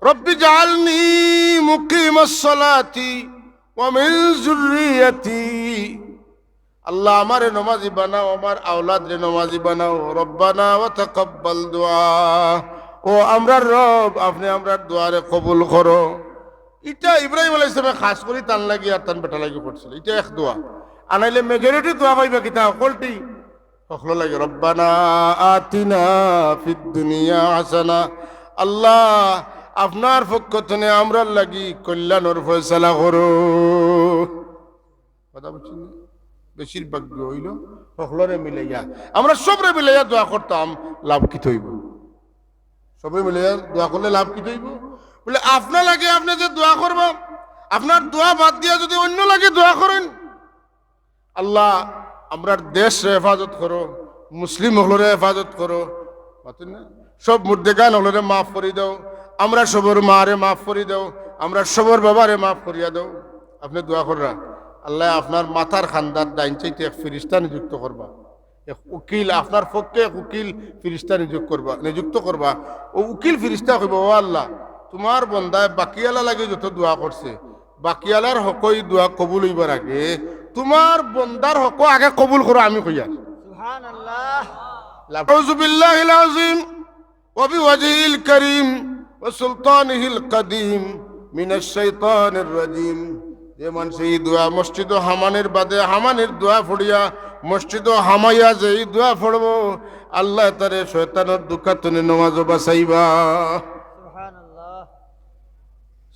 রব্বি জাআলনি মুকিমাস সালাতি ওয়া মিন যুররিয়াতি, আল্লাহ আমারে নামাজি বানাও, আমার আওলাদরে নামাজি বানাও। রব্বানা ওয়া তাকাব্বাল দুআ, ও আমরার রব আপনি আমরার দোয়ারে কবুল করো। এটা ইব্রাহিম আলাইহিস সালাম খাস করে তান লাগি আর তান বেটা লাগি পড়ছিল। এটা এক দোয়া, আনাইলে মেজরিটি দোয়া পাইবা কিতা কলটি হখলো লাগে। রব্বানা আতিনা ফিদ দুনিয়া হাসানা, আল্লাহ আপনার পক্ষ থেকে আমরার লাগি কল্যাণের ফয়সালা করো। কথা বুঝছেন? বেশিরভাগ দোয়া হইল হখলরে মিলাইয়া, আমরা সবরে মিলাইয়া দোয়া করতাম, লাভ কি হইব? সবরে মিলাইয়া দোয়া করলে লাভ কি হইব? বলে আপনার লাগে আপনি যে দোয়া করবা, আপনার দোয়া বাদ দিয়া যদি অন্য লাগে দোয়া করেন, আল্লাহ আমরার দেশ হেফাজত করো, মুসলিম হলরে হেফাজত করো, না সব মুর্দেগান হলরে মাফ করে দাও, আমরা সবর মারে মাফ করে দাও, আমরা সবর বাবারে মাফ করিয়া দাও। আপনি দোয়া কররা, আল্লাহ আপনার মাথার খান্দার ডাইন চাইতে এক ফিরিস্তা নিযুক্ত করবা, এক উকিল আপনার পক্ষে এক উকিল ফিরিস্তা নিযুক্ত করবা। ও উকিল ফিরিস্তা কইব, ও আল্লাহ তোমার বন্দায় বাকিয়ালা লাগে যত দোয়া করছে, বাকিয়ালার হকই দোয়া কবুল হইবার আগে তোমার বন্দার হক আগে কবুল করো। আমি কইয়া সুবহানাল্লাহ, আউযু বিল্লাহিল আযীম ওয়া বিওয়াজহিল কারীম ওয়া সুলতানিহিল কাদীম মিনাশ শাইতানির রাজীম। যে মানুষ এই দোয়া মসজিদ হামানের বাদে হামানের দোয়া ফড়িয়া মসজিদ হামাইয়া যে এই দোয়া ফড়ব, আল্লাহ তারে শয়তানের দুঃখাতনে নামাজ বাঁচাইবা।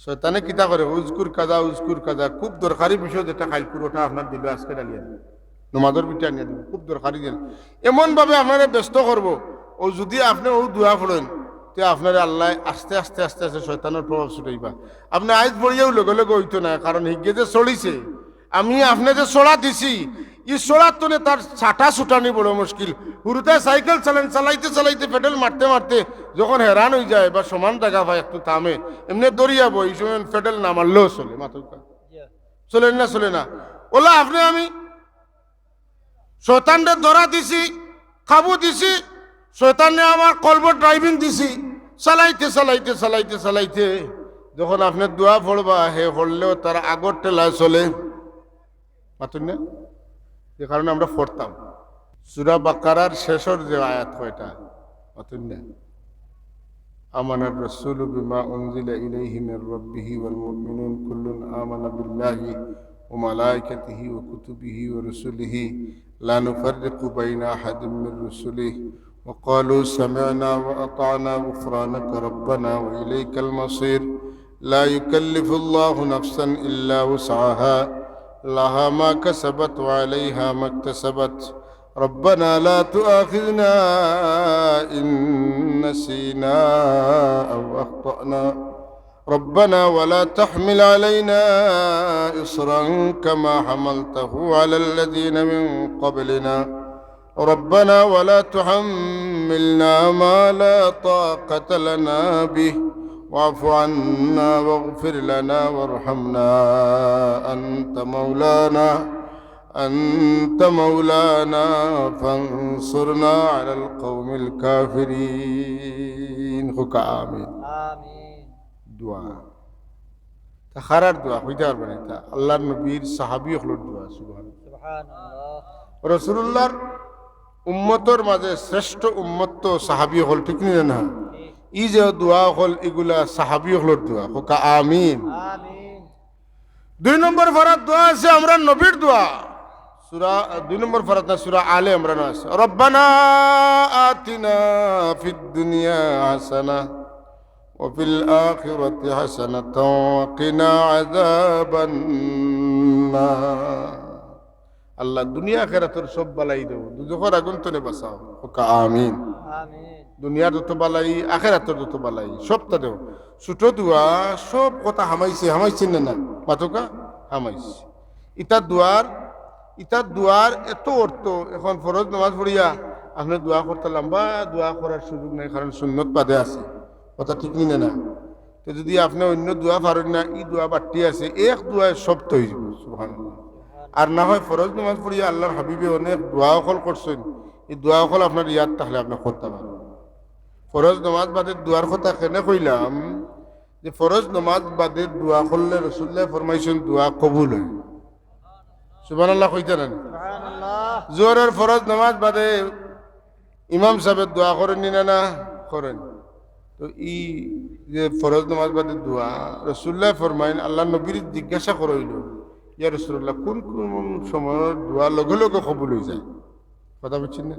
শয়তানে কিতা করে উজকুর কাজা খুব দরকারি বিষয়, যেটা খাইল পুরোটা আপনার দিল আজকে ডালিয়ে দেবে, নমাজের পিঠে আনিয়ে দেবে, খুব দরকারি দিন এমন ভাবে আপনারা ব্যস্ত করবো। ও যদি আপনি ও দোয়া পড়েন তে আপনার আল্লাহ আস্তে আস্তে আস্তে আস্তে শয়তানের প্রভাব ছুটাইবা। আপনি আইজ পড়িয়াও লগে লগে হইতো না, কারণ হিগে যে চলিছে, আমি আপনি যে চড়া দিছি ই চড়ার তো তার ছাটা ছুটানি বড় মুশকিল। শুরুতে সাইকেল চালাইতে চালাইতে পেডেল মারতে মারতে যখন হেরান হয়ে যায় বা সমান জায়গা পায় একটু থামে, এমনি দরিয়াবো, এই সময় পেডেল না মারলেও চলে, মাথা চলে না। ওলা আপনি আমি শয়তানরে ধরা দিছি, খাবো দিছি, শয়তানে আমার কলব ড্রাইভিং দিছি, চালাইতে চালাইতে চালাইতে চালাইতে যখন আপনি দোয়া পড়বা হে পড়লেও তার আগর টেলায় চলে, মাতুন না। যে কারণে আমরা পড়তাম সূরা বাকারার শেষের যে আয়াত কয়টা, মাতুন না, আমানার রাসূলু বিমা উনজিলা ইলাইহি মির রাব্বিহি ওয়াল মুমিনুন কুল্লুন আমানা বিল্লাহি ওয়া মালাইকাতিহি ওয়া কুতুবিহি ওয়া রুসুলিহি লা নুফাররিকু বাইনা আহাদিন মির রুসুলিহি ওয়া ক্বালু সামি'না ওয়া আতা'না গুফরানাকা রাব্বানা ওয়া ইলাইকাল মাসির লা ইউকাল্লিফুল্লাহু নাফসান ইল্লা উসআহা লাহা মা কাসাবাত ওয়া আলাইহা মা ইকতাসাবাত ربنا لا تؤاخذنا إن نسينا أو أخطأنا ربنا ولا تحمل علينا إصرا كما حملته على الذين من قبلنا ربنا ولا تحملنا ما لا طاقة لنا به واعف عنا واغفر لنا وارحمنا أنت مولانا فانصرنا على القوم الكافرين خك آمين دعاء تخرر دعاء خيدار بنيتا الله نبير صحابي يخلد دعاء سبحان الله رسول الله উম্মতর মাঝে শ্রেষ্ঠ উম্মত তো সাহাবী হল, ঠিক না? না, ই যে দোয়া হল এগুলা সাহাবী হলর দোয়া, হোকা আমিন। দুই নম্বর ফরাত দোয়া আছে আমরা নবীর দোয়া, সূরা 2 নম্বর ফরাত না সূরা আলে ইমরান আছে, রব্বানা আতিনা ফিদ দুনিয়া হাসানা ওয়া ফিল আখিরাতি হাসানাতাও ওয়া কিনা আযাবান নার। আল্লাহ দুনিয়া আখিরাতের সব বালাই দাও, দুজখের আগুন থেকে বাঁচাও, হোকা আমিন। দুনিয়ার যত বালাই আখিরাতের যত বালাই সবটা দেও। ছোট দোয়া সব কথা হামাইছে না মাতকা হামাইছে। ইতার দুয়ার এত অর্থ, এখন ফরজ নামাজ পড়িয়া আপনি দোয়া করতে লম্বা দোয়া করার সুযোগ নাই, কারণ সুন্নত বাদে আছে, কথা ঠিক নিনে না। তো যদি আপনি অন্য দোয়া পারেন না, ই দোয়া বাড়তি আছে, এক দোয়ায় সব তো হয়ে যাব সুবহানাল্লাহ। আর না হয় ফরজ নামাজ পড়িয়া আল্লাহর হাবিবে অনেক দোয়া অকল করছেন, এই দোয়া অকল আপনার ইয়াদ থাকলে আপনি করতে পারেন। ফরজ নামাজ বাদে দোয়ার কথা কেনে কইলাম, যে ফরজ নামাজ বাদে দোয়া করলে রাসূলুল্লাহ ফরমাইছেন দোয়া কবুল হয়। সুবহানাল্লাহ কইতে না? জোহরের ফরজ নামাজ বাদে ইমাম সাহেব দোয়া করেন না করেন? তো ই যে ফরজ নামাজ বাদে দোয়া রাসূলুল্লাহ ফরমাইন আল্লাহ নবীর জিজ্ঞাসা করইল, ইয়া রাসূলুল্লাহ কোন কোন সময় দোয়া লগে লগে কবুল হয়ে যায়? কথা বুঝছেন না?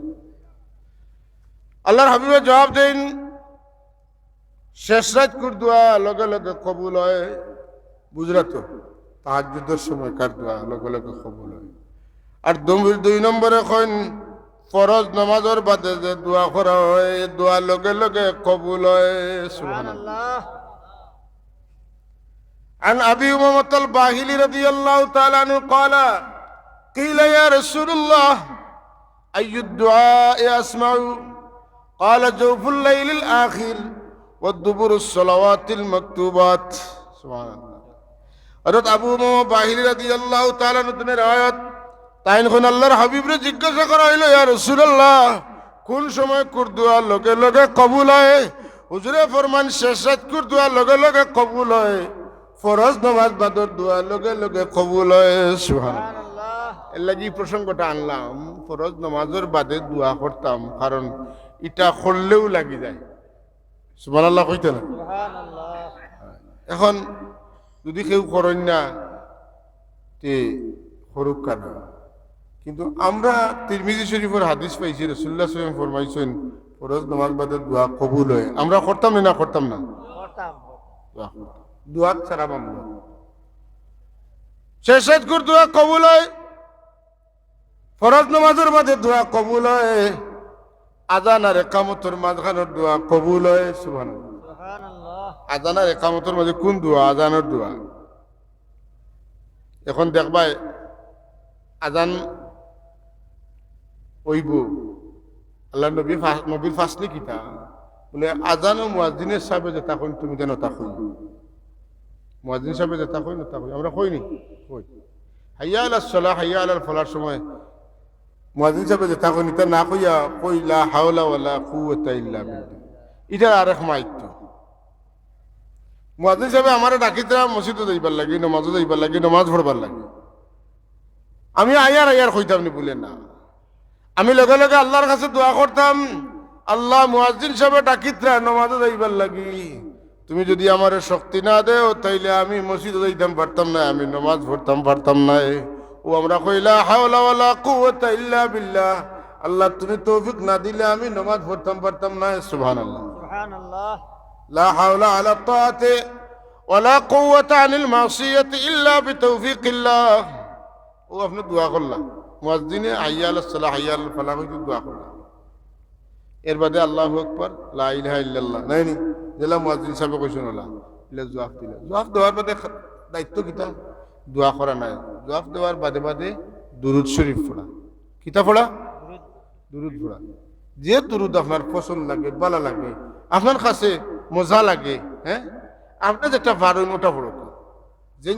আল্লাহর হাবিবে জবাব দেন, শেষ রাত কুর দোয়া লগে লগে কবুল হয়। বুঝলা তো? তাহাজ্জুদের সময় কার দোয়া লগে লগে কবুল হয়। আর 2 নম্বরে কইন ফরজ নামাজের বাদে যে দোয়া করা হয় দোয়া লগে লগে কবুল হয়। সুবহানাল্লাহ। عن أبي أمامة الباهلي رضي الله تعالى عنه قال قيل يا رسول الله أي الدعاء أسمع؟ قال جوف الليل الآخر والدبر الصلوات المكتوبات. سبحان الله. حضرت আবু উমামা বাহিলি রাদিয়াল্লাহু তাআলা আনহু রায়াত তাইন কোন আল্লাহর হাবিবরে জিজ্ঞাসা করা হইল, ইয়া রাসূলুল্লাহ কোন সময় কুর দোয়া লগে লগে কবুল হয়? হুজুরে ফরমান শেষ রাত কুর দোয়া লগে লগে কবুল হয়, ফরজ নামাজ বাদর দোয়া লগে লগে কবুল হয়। সুবহানাল্লাহ। এর লাগি প্রসঙ্গটা আনলাম, ফরজ নামাজের বাদে দোয়া করতাম, কারণ এটা করলেও লাগি যায়। সুবহানাল্লাহ কইতে না? সুবহানাল্লাহ। এখন যদি কেউ করেন না তে করুক কেন? কিন্তু আমরা তিরমিজি শরীফের হাদিস পাইছি, রাসূলুল্লাহ সাল্লাল্লাহু আলাইহি ওয়াসাল্লাম ফরমাইছেন ফরজ নামাজ বাদে দোয়া কবুল হয়। আমরা করতাম না করতাম না? করতাম। দোয়া ছাড়া মামলা শেষ রাত কুর দোয়া কবুল হয়, ফরজ নামাজের বাদে দোয়া কবুল হয়, আযান আর ইকামতের মাঝখানের দোয়া কবুল হয়। সুবহানাল্লাহ। সুবহানাল্লাহ। আযান আর ইকামতের মাঝে কোন দোয়া? আযানের দোয়া। এখন দেখবাই আযান হইব, আল্লাহ নবীর ফাসলি কিতা বলে আযান ও মুয়াজ্জিনের সাহেব যেটা কইন তুমি যেন তা কই, মুয়াজ্জিন সাহেব যেটা কই না তা কই, আমরা কইনি কই হাইয়া আলাস সালাহ হাইয়া আলাল ফালার সময় মুয়াজ্জিন সাহেব যেটা কই তা না কইয়া কই লা হাওলা ওয়ালা কুওয়াতা ইল্লা বিল্লাহ। এটা আরেক মাইত্য। মুয়াজ্জিন সাহেব আমারে ডাকিতরা মসজিদে যাইবার লাগি, নামাজে যাইবার লাগি, নামাজ পড়বার লাগি, আমি আয়ার কইতাম নি বলে না, আমি লগে লগে আল্লাহর কাছে দোয়া করতাম, আল্লাহ মুয়াজ্জিন সাহেব ডাকিতরা নামাজে যাইবার লাগি, তুমি যদি আমার শক্তি না দেও তাইলে আমি মসজিদে যাইতাম পারতাম না, আমি নামাজ পড়তাম পারতাম না। ও আমরা কইলা হাওলা ওয়ালা কুওয়াতা ইল্লা বিল্লাহ, আল্লাহ তুমি তৌফিক না দিলে আমি নামাজ পড়তাম পারতাম না। সুবহানাল্লাহ। সুবহানাল্লাহ। লা হাওলা আলা তাআতি ওয়ালা কুওয়াতা আনিল মাসিয়াতি ইল্লা বিতৌফিকিল্লাহ। ও আপনি দোয়া করলাম মুয়াজ্জিনে হাইয়া আলাস সালাহ হাইয়া আলাল ফালাহ কইতে দোয়া করলাম, এর বাদে আল্লাহু আকবার লা ইলাহা ইল্লাল্লাহ নাই নি যেলা মুয়াজ্জিন সাহেব কইছেন আল্লাহ ইলা জবাব দিলা। জবাব দেওয়ার বাদে দায়িত্ব কিতা? দোয়া করা নাই। জবাব দেওয়ার বাদে বাদে দুরুদ শরীফ পড়া। কিতা পড়া? দুরুদ পড়া। যে দুরুদ আপনার পছন্দ লাগে, ভালো লাগে, আপনার কাছে মজা লাগে, হ্যাঁ আপনি যেটা পারেন ওটা পড়ুক,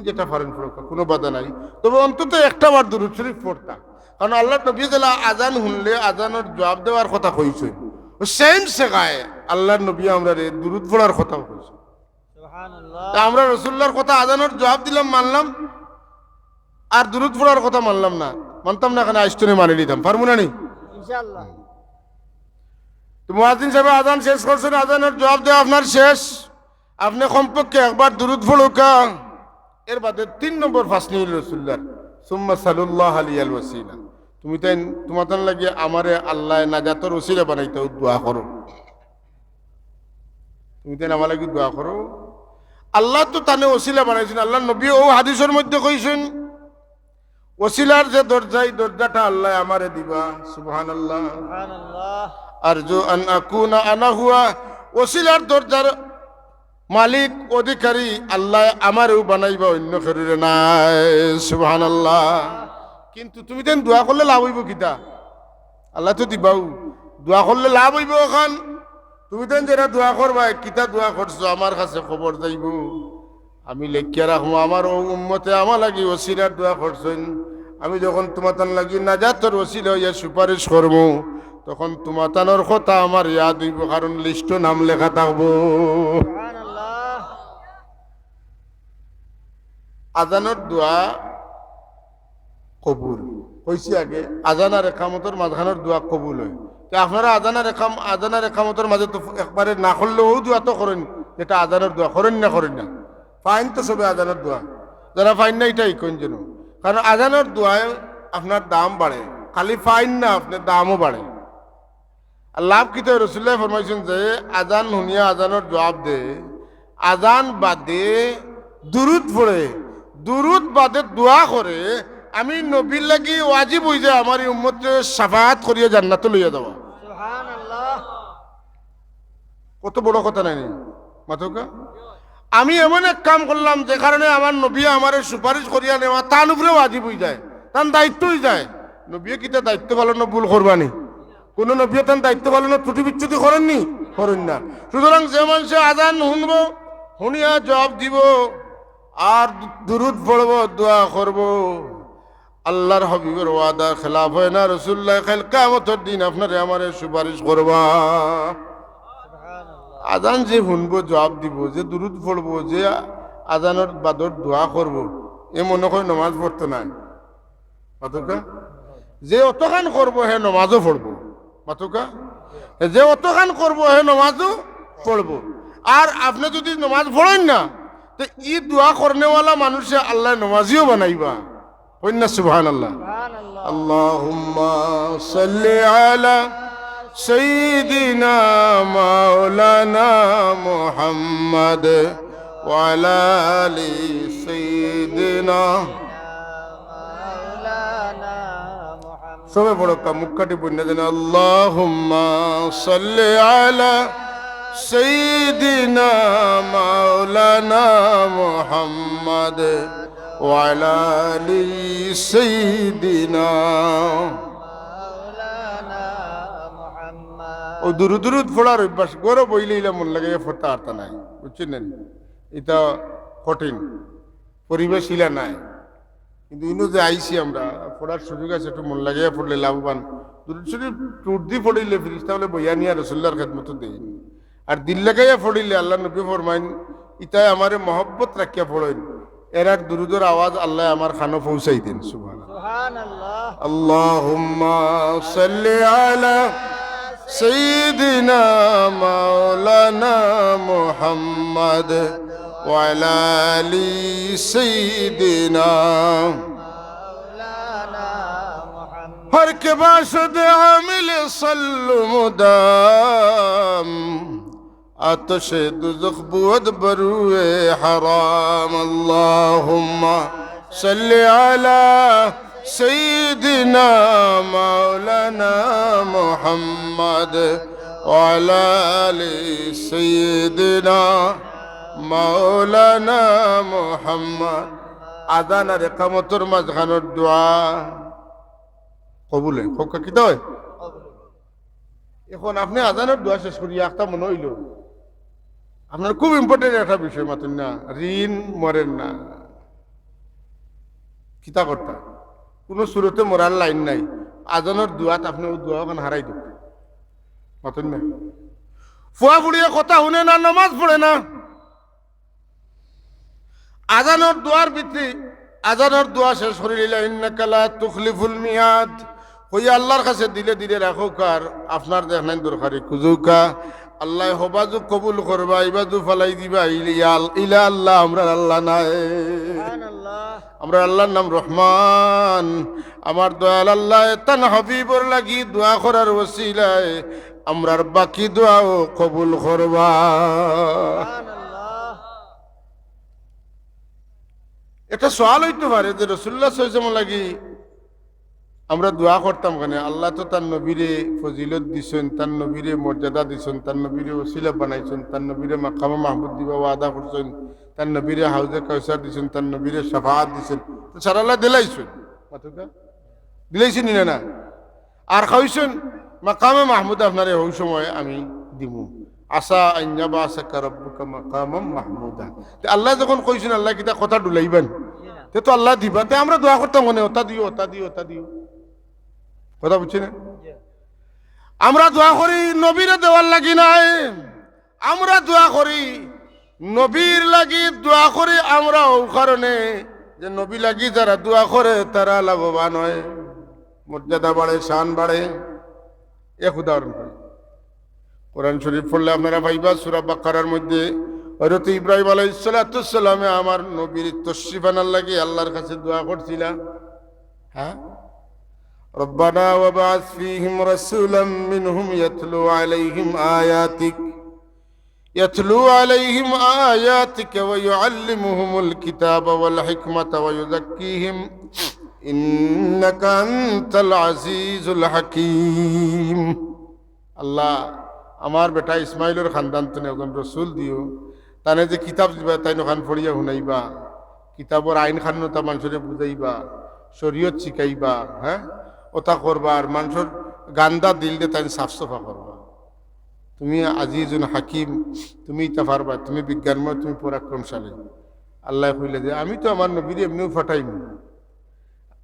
যেটা পারেন পড়ুক, কোনো বাধা নাই। তবে অন্তত একটা বার দুরুদ শরীফ পড়তা, কারণ আল্লাহ নবী যেলা আজান শুনলে আজানের জবাব দেওয়ার কথা কইছেন, সেম শেখায় আল্লাহর নবী আমরা দুরুদ পড়ার কথা কইছেন। আমরা রাসূলুল্লাহর কথা আজানের জবাব দিলাম মানলাম, আর দুরুদ পড়ার কথা মানলাম না, মানতাম না, এখানে আইস্তনে মানে নিতাম, পারবো না নি ইনশাআল্লাহ। তো মুয়াজ্জিন সাহেব আজান শেষ করছেন, আজানের জবাব দেওয়া আপনার শেষ, আপনি কমপক্ষে একবার দুরুদ পড়ুকা। এর বাদে 3 নম্বর ফাসনি রাসূলুল্লাহ সুম্মা সাল্লাল্লাহু আলাইহি ওয়াসাল্লাম, তুমি তাই তোমার লাগে আমারে আল্লাহ নাজাতের ওসিলা বানাইতে দোয়া করো, তুমি তাই আমার লাগি দোয়া করো। আল্লাহ তো তানে ওসিলা বানাইছেন, আল্লাহ নবী ও হাদিসের মধ্যে কইছেন ওসিলার যে দরজাই দরজাটা আল্লাহ আমারে দিবা। সুবহানাল্লাহ। সুবহানাল্লাহ। আরজু আন আকুনা আনা হুয়া, ওসিলার দরজার মালিক অধিকারী আল্লাহ আমারও বানাইবা, অন্য শরীরে নাই। সুবহানাল্লাহ। কিন্তু তুমি তেন দোয়া করলে লাভ হইব কিতা? আল্লাহ তো দিবাও, দোয়া করলে লাভ হইব। ওখান তুমি তেন যেটা দোয়া করবা, কিতা দোয়া করছো আমার কাছে খবর যাইব, আমি লেখিয়া রাখবো আমার উম্মতে আমার লাগি ওসিলার দোয়া করছেন। আমি যখন তোমার লাগি নাজাতের ওসিলা হইয়া সুপারিশ করবো, তখন তোমার কথা আমার ইয়াদ হইব, কারণ লিস্ট নাম লেখা থাকবো। আজানের দোয়া কবুল হয়েছে আগে। আজান আর একামতের মাঝখানের দোয়া কবুল হয়। তো আপনারা আজানের একামতের মাঝে তো একবারে না করলেও দোয়া তো করেন, যেটা আজানের দোয়া করেন না ফাইন তো সবে আজানের দোয়া, যারা ফাইন না এটাই কোন যেন, কারণ আজানের দোয়ায় আপনার দাম বাড়ে, খালি ফাইন না আপনার দামও বাড়ে। আর লাভ কি তো রসুল্লাহ ফরমাইছেন যে আজান শুনিয়া আজানের জবাব দে, আজান বাদে দুরুদ পড়ে, দুরুদ বাদে দোয়া করে, আমি নবীর লাগি ওয়াজিব হই যায় আমার এই উম্মতকে শাফাআত করিয়া জান্নাতে লইয়া যাওয়া। সুবহানাল্লাহ। কত বড় কথা নাই মাথকা। আমি এমন এক কাম করলাম যে কারণে আমার নবী আমার সুপারিশ করিয়া নেওয়া তার উপরে ওয়াজিব হয়ে যায়, তার দায়িত্ব হয়ে যায়। নবী কিতা দায়িত্ব পালন ভুল করবানি, কোন নবী তার দায়িত্ব পালন ত্রুটি বিচ্যুতি করেন না। সুতরাং যে মানুষে আজান শুনবো, শুনিয়া জবাব দিব আর দুরুদ পড়ব, দোয়া করব, আল্লাহর হাবিবের ওয়াদা খেলাফ হয় না। রাসূলুল্লাহ খাল কিয়ামতের দিন আপনারে আমারে সুপারিশ করবা। আজান যে শুনবো জবাব দিব, যে দুরুদ পড়বো, যে আজানের বাদর দোয়া করব, এ মনে হয় নমাজ পড়তে নাই মাতুকা। যে অতখান করবো হে নমাজও পড়বো মাতুকা, যে অতখান করবো হে নমাজও পড়বো। আর আপনি যদি নমাজ পড়েন না তো ই দোয়া করনেওয়ালা মানুষে আল্লাহ নমাজিও বানাইবা। কন্যা সুবহানাল্লাহ। আল্লাহুম্মা সাল্লি আলা সাইয়্যিদিনা মাওলানা মুহাম্মদ ওয়া আলা আলি সাইয়্যিদিনা। সবে বড় মুখটি বন্যা দেন। আল্লাহুম্মা সাল্লি আলা সাইয়্যিদিনা মাওলানা মুহাম্মদ ওয়া আলা আলি সাইয়্যিদিনা। ও দুরুদ পড়ার অভ্যাস গরো বইলেইলা মন লাগে ফোটা আর্তা নাই, বুঝছেন? এটা কঠিন পরিবেশ ইলা নাই, কিন্তু ইনো যে আইসি আমরা পড়ার সুযোগ আছে, একটু মন লাগিয়ে পড়লে লাভবান। দুরুদ শরীফ টুট দি পড়িলে ফিরিস্তা বলে বইয়া নিয়া রাসূলুল্লাহর খেদমত দেই, আর দিল লাগাইয়া পড়িলে আল্লাহ নবী ফরমাইন ইতায় আমারে মহব্বত রাখিয়া পড়েন, এর এক দুরুদের আওয়াজ আল্লাহ আমার খানো পৌঁছাই দেন। সুবহানাল্লাহ। আল্লাহুম্মা সাল্লি আলা সাইয়্যিদিনা মাওলানা মুহাম্মদ ওয়া আলা আলি সাইয়্যিদিনা। हर के बाशद आमिल सल्लु मुदाम आतश दुज़ख बुअद बरुए हराम। अल्लाहुम्मा सल्ली अला सय्यिदिना मौलाना मुहम्मद व अला आलि सय्यिदिना मौलाना मुहम्मद। আযান আর ইকামতের মাঝখানের দোয়া কবুল হয়, খোকা কি হয়। এখন আপনি আজানের দোয়া শেষ করি একটা মনে হইল আপনার খুব ইম্পর্টেন্ট একটা বিষয় মাতুন না, ঋণ মরেন না। কিতা করতা কোনো সুরতে মরার লাইন নাই, আজানের দোয়াত আপনি ও দোয়া ওখানে হারাই দেব মাতুন না। ফুয়া ফুড়িয়ে কথা শুনে না, নামাজ পড়ে না। আজানের দোয়ার ভিত্তি, আজানের দোয়া শেষ করে দিলে ইন্নাকা লা তুখলিফুল মিয়াদ ওই আল্লাহর কাছে দিলে দিলে রাখো, কার আপনার দেখ নাই দরকারি খুঁজুকা আল্লাহ হবাজু কবুল করবা, ইবাজু ফালাই দিবা। ইলা আল্লাহ আমরা আল্লাহ নাই, আমরা আল্লাহর নাম রহমান। আমার দয়াল আল্লাহ তান হাবিবর লাগি দোয়া করার ওসিলায় আমরার বাকি দোয়াও কবুল করবা। এটা সওয়াল হইতে পারে যে রাসূলুল্লাহ সাল্লাল্লাহু আলাইহি ওয়াসাল্লাম লাগি আমরা দোয়া করতাম কেন? আল্লাহ তো তার নবীরে ফজিলত দিছেন, তার নবীরে মর্যাদা দিছেন, তার নবীরে ওসিলা বানাইছেন, তার নবীরে মাকামে মাহমুদ দিবা ওয়াদা করছেন, তার নবীরে হাউজে কাউসার দিছেন, তার নবীরে শাফাআত দিছেন। তো সারা আল্লাহ দিলাইছেন, মাতুকা দিলাইছেন না? আর কইছেন মাকামে মাহমুদ আপনারে ওই সময় আমি দিমু, আসা আইয়াবা আসাকা রাব্বুকা মাকামাম মাহমুদা। আল্লাহ যখন কইছেন আল্লাহ কিতা কথা ডুলাইবেন, তে তো আল্লাহ দিবা। তে আমরা দোয়া করতাম মনে ওটা দিও ওটা দিও ওটা দিও, কথা বুঝছি না? আমরা দোয়া করি নবীরে দেওয়ার লাগি নাই, আমরা দোয়া করি নবীর লাগি দোয়া করি আমরা ও কারণে যে নবী লাগি যারা দোয়া করে তারা লাভবান হয়, মর্যাদা বাড়ে, শান বাড়ে। এক উদাহরণ করি, কোরআন শরীফ পড়লে আপনারা ভাইবা সূরা বাকারার মধ্যে হযরত ইব্রাহিম আলাইহিস সালামে আমার নবীর তশরিফ আনার লাগি আল্লাহর কাছে দোয়া করছিলেন। হ্যাঁ, রব্বানা ওয়াবআস ফীহিম রাসূলাম মিনহুম ইয়াতলু আলাইহিম আয়াতিকা ওয়া ইউআল্লিমুহুমুল কিতাবা ওয়াল হিকমাতা ওয়া ইউযাক্কিহিম ইন্নাকা আনতাল আজিজুল হাকীম। আল্লাহ, আমার বেটা ইসমাইলের খানদান তুমি একজন রসুল দিও, তানে যে কিতাব দিবা তাই নখান ফড়িয়া শুনাইবা, কিতাবর আইন খান্নতা মানুষরে বুঝাইবা, শরীয়ত শিখাইবা, হ্যাঁ ওটা করবা, আর মানুষের গান্দা দিল দিয়ে তাই সাফ সাফা করবা। তুমি আজিজুল হাকিম, তুমি ইতা পারবা, তুমি বিজ্ঞানময়, তুমি পরাক্রমশালী। আল্লাহ কইলে যে আমি তো আমার নবীর এমনিও ফাটাইনি,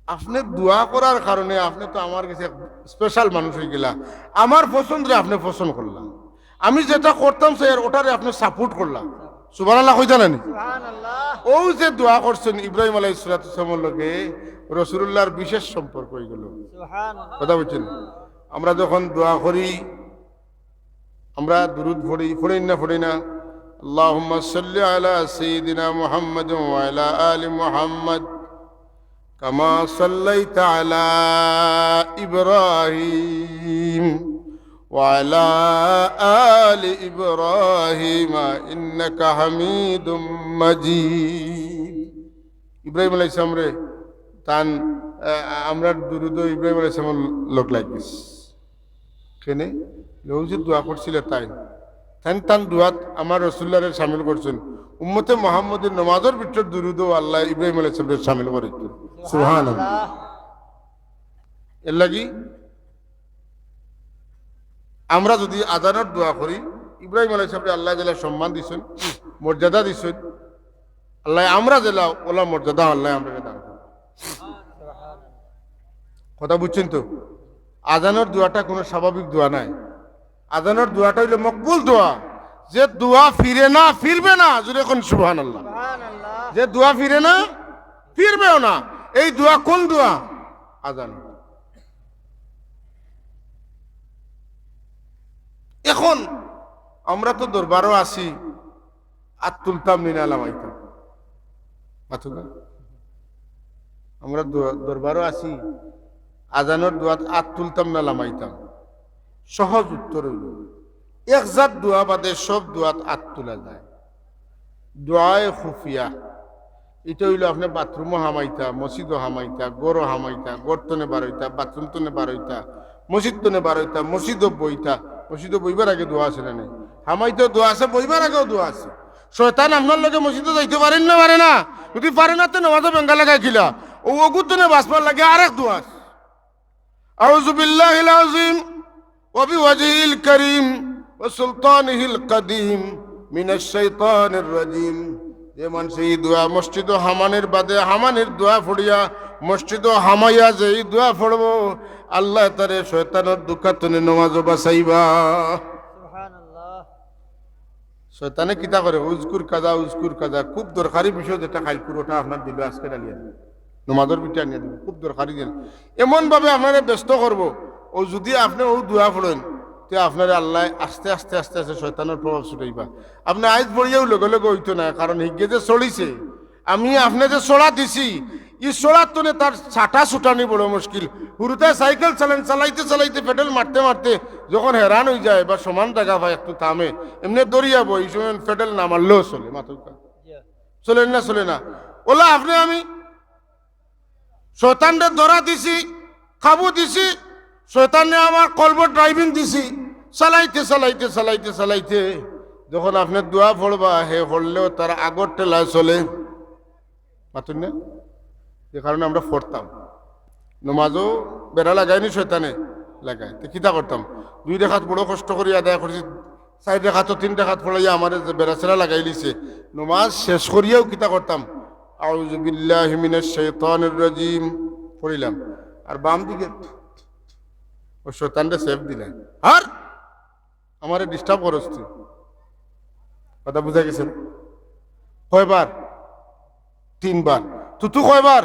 আপনি দোয়া করার কারণে আপনি তো আমার কাছে স্পেশাল মানুষ হয়ে গেলা, আমার পছন্দে আপনি পছন্দ করলাম, আমি যেটা করতাম সে ওটারে আপনি সাপোর্ট করলাম। সুবহানাল্লাহ কই জানেন? ও যে দোয়া করছেন ইব্রাহিম আলাইহিস সালামের লগে রাসূলুল্লাহর বিশেষ সম্পর্ক হয়ে গেল। কথা বলছেন, আমরা যখন দোয়া করি আমরা দুরূদ পড়ি না আল্লাহুম্মা সাল্লি আলা সাইয়্যিদিনা মুহাম্মাদ ওয়া আলা আলি মুহাম্মাদ কামা সাল্লাইতা আলা ইব্রাহিম ওয়া আলা আলি ইব্রাহিম ইন্নাকা হামিদুম মাজিদ। ইব্রাহিম আলাইহিস সালাম রে তান আমরা দুরূদ ইব্রাহিম আলাইহিস সালাম লোক লাগিস কেনে যে দোয়া করছিল তাই তান দোয়াত আমার রাসূলুল্লাহরে শামিল করছেন। উম্মতে মুহাম্মদের নামাজের ভিতর দুরূদ আল্লাহ ইব্রাহিম আলাইহিস সালামকে শামিল করেছেন। সুবহানাল্লাহ। এর লাগি আমরা যদি আযানের দোয়া করি, ইব্রাহিম আলাইহিস সালামকে আল্লাহ জেলা সম্মান দিছেন, মর্যাদা দিছেন, আল্লাহ আমরা জেলা ওলা মর্যাদা আল্লাহ আমরা দান করেন। কথা বুঝছেন তো? আযানের দোয়াটা কোনো স্বাভাবিক দোয়া নাই, আযানের দোয়াটা হইল মকবুল দোয়া। যে দোয়া ফিরবে না জুড়ে কোন সুবহানাল্লাহ। যে দোয়া ফিরে না ফিরবেও না, এই দোয়া কোন দোয়া? আযান। এখন আমরা তো দরবারও আছি, আর তুলতাম নিনা লামাইতাম, আমরা দরবারও আছি, আযানের দোয়াত আত তুলতাম না লামাইতাম। সহজ উত্তর হইল একজাত দোয়া বাদে সব দোয়াত আত তোলা যায়। দোয়ায়ে খুফিয়া এটা হইল আপনি বাথরুমও হামাইতা, মসজিদও হামাইতা, গরও হামাইতা, গর্তনে বারইতা, বাথরুম তনে বারইতা, মসজিদ তনে বারইতা, মসজিদও বইতা। মসজিদও বইবার আগে দোয়া আছে না নেই? হামাইতেও দোয়া আছে, বইবার আগেও দোয়া আছে। শয়তান আপনার লগে মসজিদে যাইতে পারেন না, পারে না? যদি পারে না তো নামাজও বেঙ্গা লাগাই খিলা ও অগুতনে বাসবার লাগে আরেক দোয়া আছে। আউযু বিল্লাহিল আযীম ওয়া বিওয়াজহিল কারীম ওয়া সুলতানিহিল কাদীম মিনাশ শাইতানির রাজীম। যে মানুষ এই দোয়া মসজিদ হামানের বাদে হামানের দোয়া ফড়িয়া মসজিদ হামাইয়া যে এই দোয়া ফড়ব, আল্লাহ তারে শয়তানের দুঃখাতনে নমাজও বাঁচাইবা। শয়তানে কিতা করে উজকুর কাজা খুব দরকারি বিষয়, যেটা খাইল পুরোটা আপনার দিল আজকে ডালিয়া নমাজের পিঠে আনিয়ে দিল, খুব দরকারি দিন। এমন ভাবে আপনারা ব্যস্ত করবো, ও যদি আপনি ও দোয়া পড়েন তে আপনার আল্লাহ আস্তে আস্তে আস্তে আস্তে শয়তানের প্রভাব ছুটাইবা। আপনি আইজ পড়িয়াও লগে লগে হইতো না, কারণ হিগে যে চলিছে, আমি আপনি যে চড়া দিছি ই চড়ার তনে তার ছাটা ছুটানি বড় মুশকিল। শুরুতে সাইকেল চালাইতে চালাইতে পেডেল মারতে মারতে যখন হেরান হয়ে যায় বা সমান জায়গা পায় একটু থামে, এমনি দৌড়িয়াবো, এই সময় পেডেল না মারলেও চলে, মাথা চলে না। ওলা আপনি আমি শয়তানরে ধরা দিছি, খাবো দিছি, শয়তানে আমার কলব ড্রাইভিং দিছি, চালাইতে চালাইতে চালাইতে চালাইতে যখন আপনি দোয়া পড়বা হে পড়লেও তার আগর টেলায় চলে, পাতুন না? যে কারণে আমরা পড়তাম নমাজও বেড়া লাগাইনি, শয়তানে লাগাই। তো কিতা করতাম, 2 রেখাত বড় কষ্ট করি আদায় করছি, 4 রেখাত 3 রেখাত পড়াইয়া আমার বেড়াচেরা লাগাই লিছে। নমাজ শেষ করিয়াও কিতা করতাম, আউযু বিল্লাহি মিনাশ শাইতানির রাজীম পড়িলাম, আর বাম দিকে ও শয়তানরে সেভ দিলেন, আর আমারে ডিস্টার্ব করছ তুই। কথা বুঝা গেছেন? কয়বার? 3 বার। তুতু কয়বার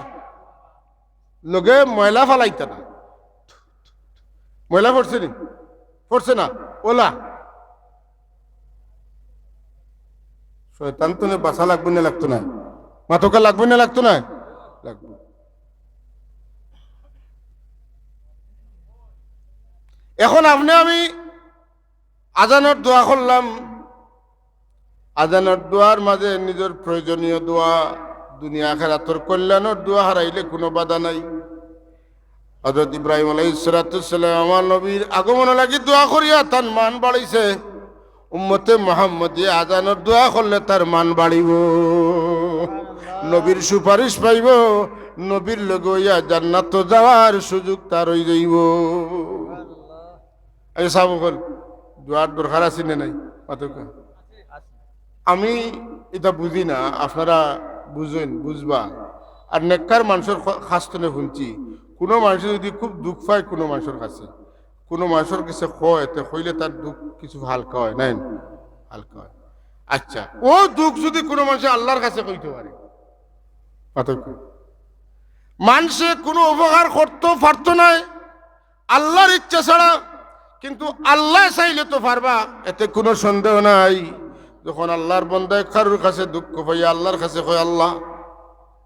লগে ময়লা ফালাইতে না ময়লা পড়ছে নি পড়ছে না ওলা শয়তান তো বাসা লাগবে না লাগতো না মাথকা লাগবে না লাগতো না লাগবে এখন আপনি আমি আজানের দোয়া করলাম আজানের দোয়ার মাঝে নিজের প্রয়োজনীয় দোয়া দুনিয়া আখিরাতের কল্যাণের দোয়া হারাইলে কোনো বাধা নাই হযরত ইব্রাহিম আলাইহিস সালাম আমার নবীর আগমন লাগি দোয়া করিয়া তার মান বাড়াইছে উম্মতে মুহাম্মদী আজানের দোয়া করলে তার মান বাড়িব নবীর সুপারিশ পাইব নবীর লগে হইয়া জান্নাত যাওয়ার সুযোগ তার হই যাইব এই সাবকল দোয়ার দরকার আছে না নাই পাতকা আমি এটা বুঝি না আপনারা বুঝেন বুঝবা আর নেককার মানুষের খাস্তনে শুনছি কোনো মানুষ যদি খুব দুঃখ পায় কোনো মানুষের কাছে কোনো মানুষের কাছে কয় তে কইলে তার দুঃখ কিছু হালকা হয় নাই হালকা হয় আচ্ছা ও দুঃখ যদি কোনো মানুষ আল্লাহর কাছে কইতে পারে মানুষে কোনো উপকার করতে পারতো নাই আল্লাহর ইচ্ছা ছাড়া কিন্তু আল্লাহ চাইলে তো পারবা এতে কোনো সন্দেহ নাই যখন আল্লাহর বন্দায় কারোর কাছে দুঃখ পাইয়া আল্লাহর কাছে কয় আল্লাহ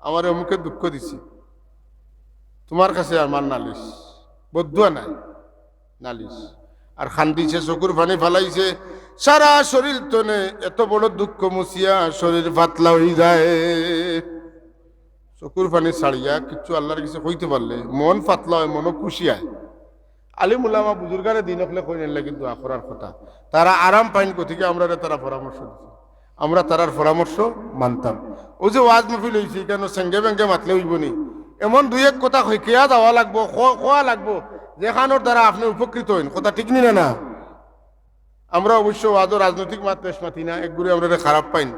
আমার অমুকে দুঃখ দিছি তোমার কাছে আমার নালিশ বদুয়া নাই নালিশ আর খান্দিছে চকুর পানি ফালাইছে সারা শরীর তনে এত বড় দুঃখ মুছিয়া শরীর পাতলা হয়ে যায় চকুর পানি ছাড়িয়া কিছু আল্লাহর কাছে কইতে পারলে মন পাতলা হয় মনও খুশি হয় আলিম উলামা বুজুর্গারে দিন হলে কই নেন লাগে দোয়া করার কথা তারা আরাম পাইন কোথেকে আমরা তারা পরামর্শ দিচ্ছি আমরা তারার পরামর্শ মানতাম ও যে ওয়াজ মাহফিল হয়েছে কেন সেঙ্গে বেঙ্গে মাতলে হইব নি এমন দুই এক কথা কেয়া দেওয়া লাগবো খোয়া লাগবো যেখানোর দ্বারা আপনি উপকৃত হইন কথা ঠিক নি না আমরা অবশ্য ওয়াজও রাজনৈতিক মাত পেশ মাতি না একগুলো আমরা খারাপ পাইন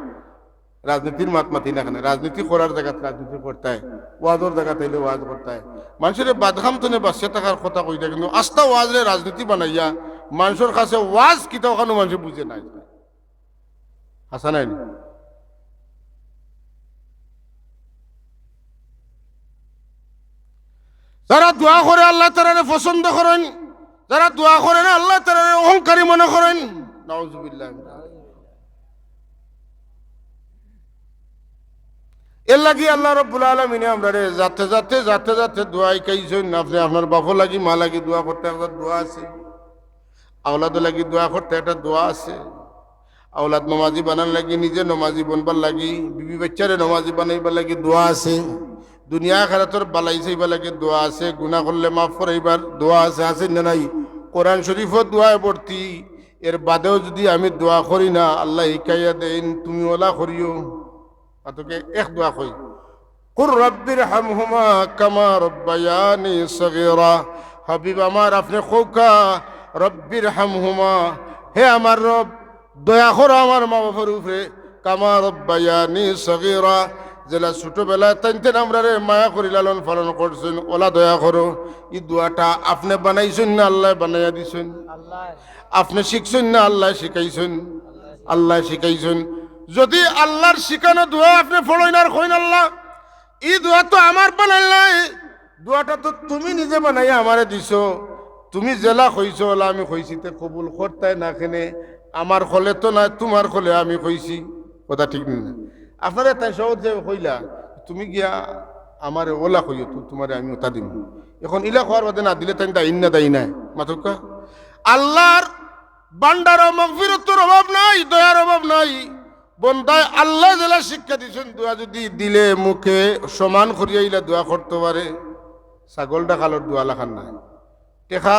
রাজনীতির মাত মাতি না কেন রাজনীতি করার জায়গাতে রাজনীতি করতে হয় ওয়াজের জায়গাতে এলে ওয়াজ করতে হয় মানুষের বাদখাম তো বাঁচে থাকার কথা কই দেয় কিন্তু আস্থা ওয়াজরে রাজনীতি বানাইয়া মানুষের কাছে ওয়াজ কিতা ওখানে মানুষ বুঝে নাই হাসা নাই যারা দোয়া করে আল্লাহ তাআলারে পছন্দ করেন যারা দোয়া করে না আল্লাহ তাআলারে অহংকারী মনে করেন নাউজুবিল্লাহ এর লাগি আল্লাহ রাব্বুল আলামিন আমরা যাতে যাতে যাতে যাতে দোয়াই কাইছেন আপনি আপনার বাপও লাগি মা লাগি দোয়া করতে একটা দোয়া আছে আওলাদ লাগি দোয়া করতে একটা দোয়া আছে আওলাদ নমাজি বানার লাগি নিজে নমাজি বনবার লাগি বিবি বাচ্চারে নমাজি বানাইবার লাগি দোয়া আছে দুনিয়া আখিরাতের বালাই চাইবার লাগি দোয়া আছে গুনাহ করলে মাফ করাইবার দোয়া আছে না নাই কোরআন শরীফত দোয়ায় ভর্তি এর বাদেও যদি আমি দোয়া করি না আল্লাহ শিখাইয়া দেন তুমি ওলা করিও তোকে এক দোয়া কই কুর রব্বির হামহুমা কামা রব্বায়ানি সগীরা হাবিব আমার আপনি খোকা রব্বির হামহুমা হে আমার রব দয়া করো আমার মা বাবার উপরে কামা রব্বায়ানি সগীরা জেলা ছোটবেলায় তাইতেন আমরা রে মায়া করি লালন পালন করছেন ওলা দয়া করো এই দোয়াটা আপনি বানাইছেন না আল্লাহ বানাইয়া দিছেন আপনি শিখছেন না আল্লাহ শিখাইছেন আল্লাহ শিখাইছেন যদি আল্লাহর শিখানো দোয়া আপনি ফলোইন আর কইন আল্লাহ এই দোয়া তো আমার বানাই নাই দোয়াটা তো তুমি নিজে বানাইয়া আমারে দিছো তুমি জেলা কইছো ওলা আমি কইছি তে কবুল করতাই না কেনে আমার খলে তো না তোমার খলে আমি কইছি কথা ঠিক না আপনারা তাই সহজ যে কইলা তুমি গিয়া আমার ওলা কইও তো তোমারে আমি ওটা দিম এখন ইলা খাওয়ার বাদে না দিলে তাই দাইন না দাই নাই মাতকা আল্লাহর বান্দার মাগফিরাতের অভাব নাই দয়ার অভাব নাই বন্দায় আল্লাহ জেলা শিক্ষা দিচ্ছেন দোয়া যদি দিলে মুখে সমান করিয়াইলা দোয়া করতে পারে ছাগলটা খালোর দোয়া লাখান নাই টেকা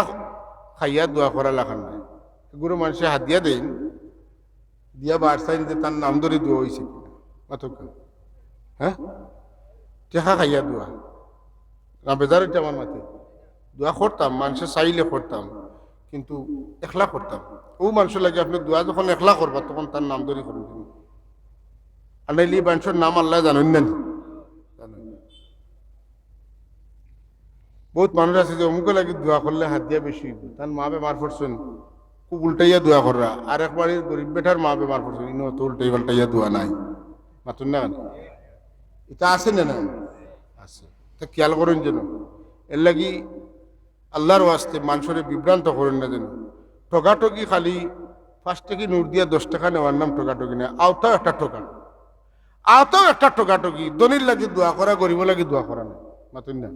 খাইয়া দোয়া করা লাখান নাই এগুলো মানুষে হাত দিয়া দেন দিয়া বাড়সাইন যে তার নাম ধরে দোয়া হয়েছে হ্যাঁ টেকা খাইয়া দোয়া না বেজার এটা আমার মাথে দোয়া করতাম মানুষে চাইলে করতাম কিন্তু একলা করতাম ও মানুষের লাগে আপনি দোয়া যখন একলা করবা তখন তার নাম ধরে করবেন আর নাইলে মানুষের নাম আল্লাহ জানেন না বহুত মানুষ আছে যে অমুকে লাগে দোয়া করলে হাত দিয়া বেশি তার মা বেমার পড়ছেন খুব উল্টাইয়া দোয়া করা আর একবার গরিব বেটার মা বেমার পড়ছেন ইনো তো উল্টাই পাল্টাইয়া দোয়া নাই মাতুন না এটা আছে না না আছে। তা খেয়াল করেন যেন, এর লাগি আল্লাহর ওয়াস্তে মানুষের বিভ্রান্ত করেন না যেন। ঠগাঠগি খালি 5 টাকা নোট দিয়া 10 টাকা নেওয়ার নাম ঠগাঠগি না, আওতাও একটা ঠকা, আওতাও একটা ঠগাঠগি। দনির লাগি দোয়া করা, গরিব লাগি দোয়া করা না, মাতুন না।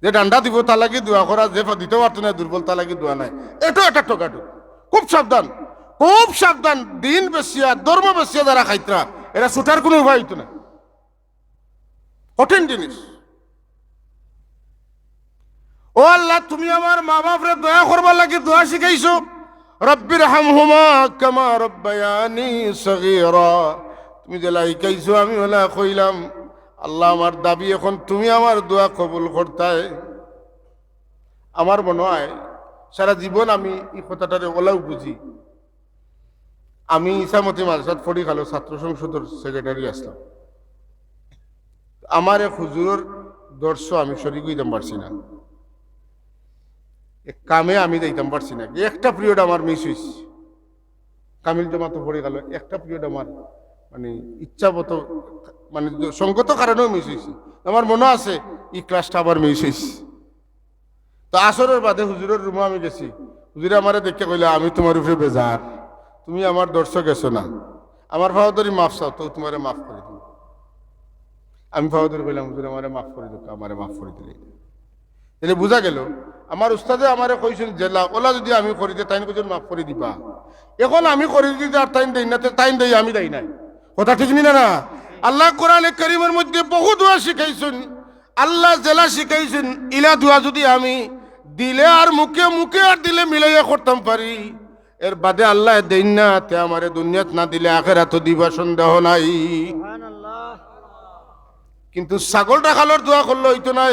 যে ডান্ডা দিব তা লাগি দোয়া করা, যে দিতে পারতো না দুর্বল তা লাগি দোয়া নাই, এটাও একটা ঠগাঠগি। খুব সাবধান, খুব সাবধান। দিন বেশিয়া, ধর্ম বেশিয়া যারা খাইতরা, এরা ছুটার কোনো উপায় হইতো না, কঠিন জিনিস। ও আল্লাহ, তুমি আমার মা বাপরে দয়া করবার লাগি দোয়া শিখাইছো। রব্বির হামহুমা কামা রব্বায়ানি সগীরা। তুমি যেলা শিখাইছো আমি ওলা কইলাম। আল্লাহ, আমার দাবি এখন তুমি আমার দোয়া কবুল করতায়। আমার মনে হয় সারা জীবন আমি এই কথাটারে ওলাও বুঝি। আমি ইসামতি মাদ্রাসাত পড়ি খালো, ছাত্র সংসদের সেক্রেটারি আসলাম। আমার এক হুজুরের দর্শ আমি শরীক হইতাম পারছি না, কামে আমি যাইতাম পারছি না। একটা পিরিয়ড আমার মিস হয়েছে, কামিল জমাতো পড়ে গেল। একটা পিরিয়ড আমার মানে ইচ্ছামত, মানে সঙ্গত কারণেও মিস হয়েছে। আমার মনে আছে এই ক্লাসটা আবার মিস হয়েছে। তো আসরের বাদে হুজুরের রুমে আমি গেছি। হুজুরে আমারে দেখে কইলে, আমি তোমার উপরে বেজার, তুমি আমার দর্শক গেছো না, আমার ভাবদারি মাফ চাও, তো তোমারে মাফ করে দিই। আমি ভাবদারি কইলাম, হুজুর আমারে মাফ করে দিও, আমারে মাফ করে দিলে। তাহলে বোঝা গেল আমার উস্তাদে আমারে কইছেন জেলা ওলা যদি আমি করি দে, তাইন কইছেন মাফ করে দিবা। এখন আমি করে দিতে আর তাইন দেই না, তাইন দেই আমি দেই নাই, কথা ঠিক না না? আল্লাহ কোরআনে কারীমের মধ্যে বহু দোয়া শিখাইছেন। আল্লাহ জেলা শিখাইছেন, ইলা দোয়া যদি আমি দিলে আর মুখে মুখে আর দিলে মিলাইয়া করতাম পারি, এর বাদে আল্লাহ দেই না, তে আমারে দুনিয়াত না দিলে আখিরাত দিবা, সন্দেহ নাই। কিন্তু ছাগল রাখালোর দোয়া করলো হইতো না,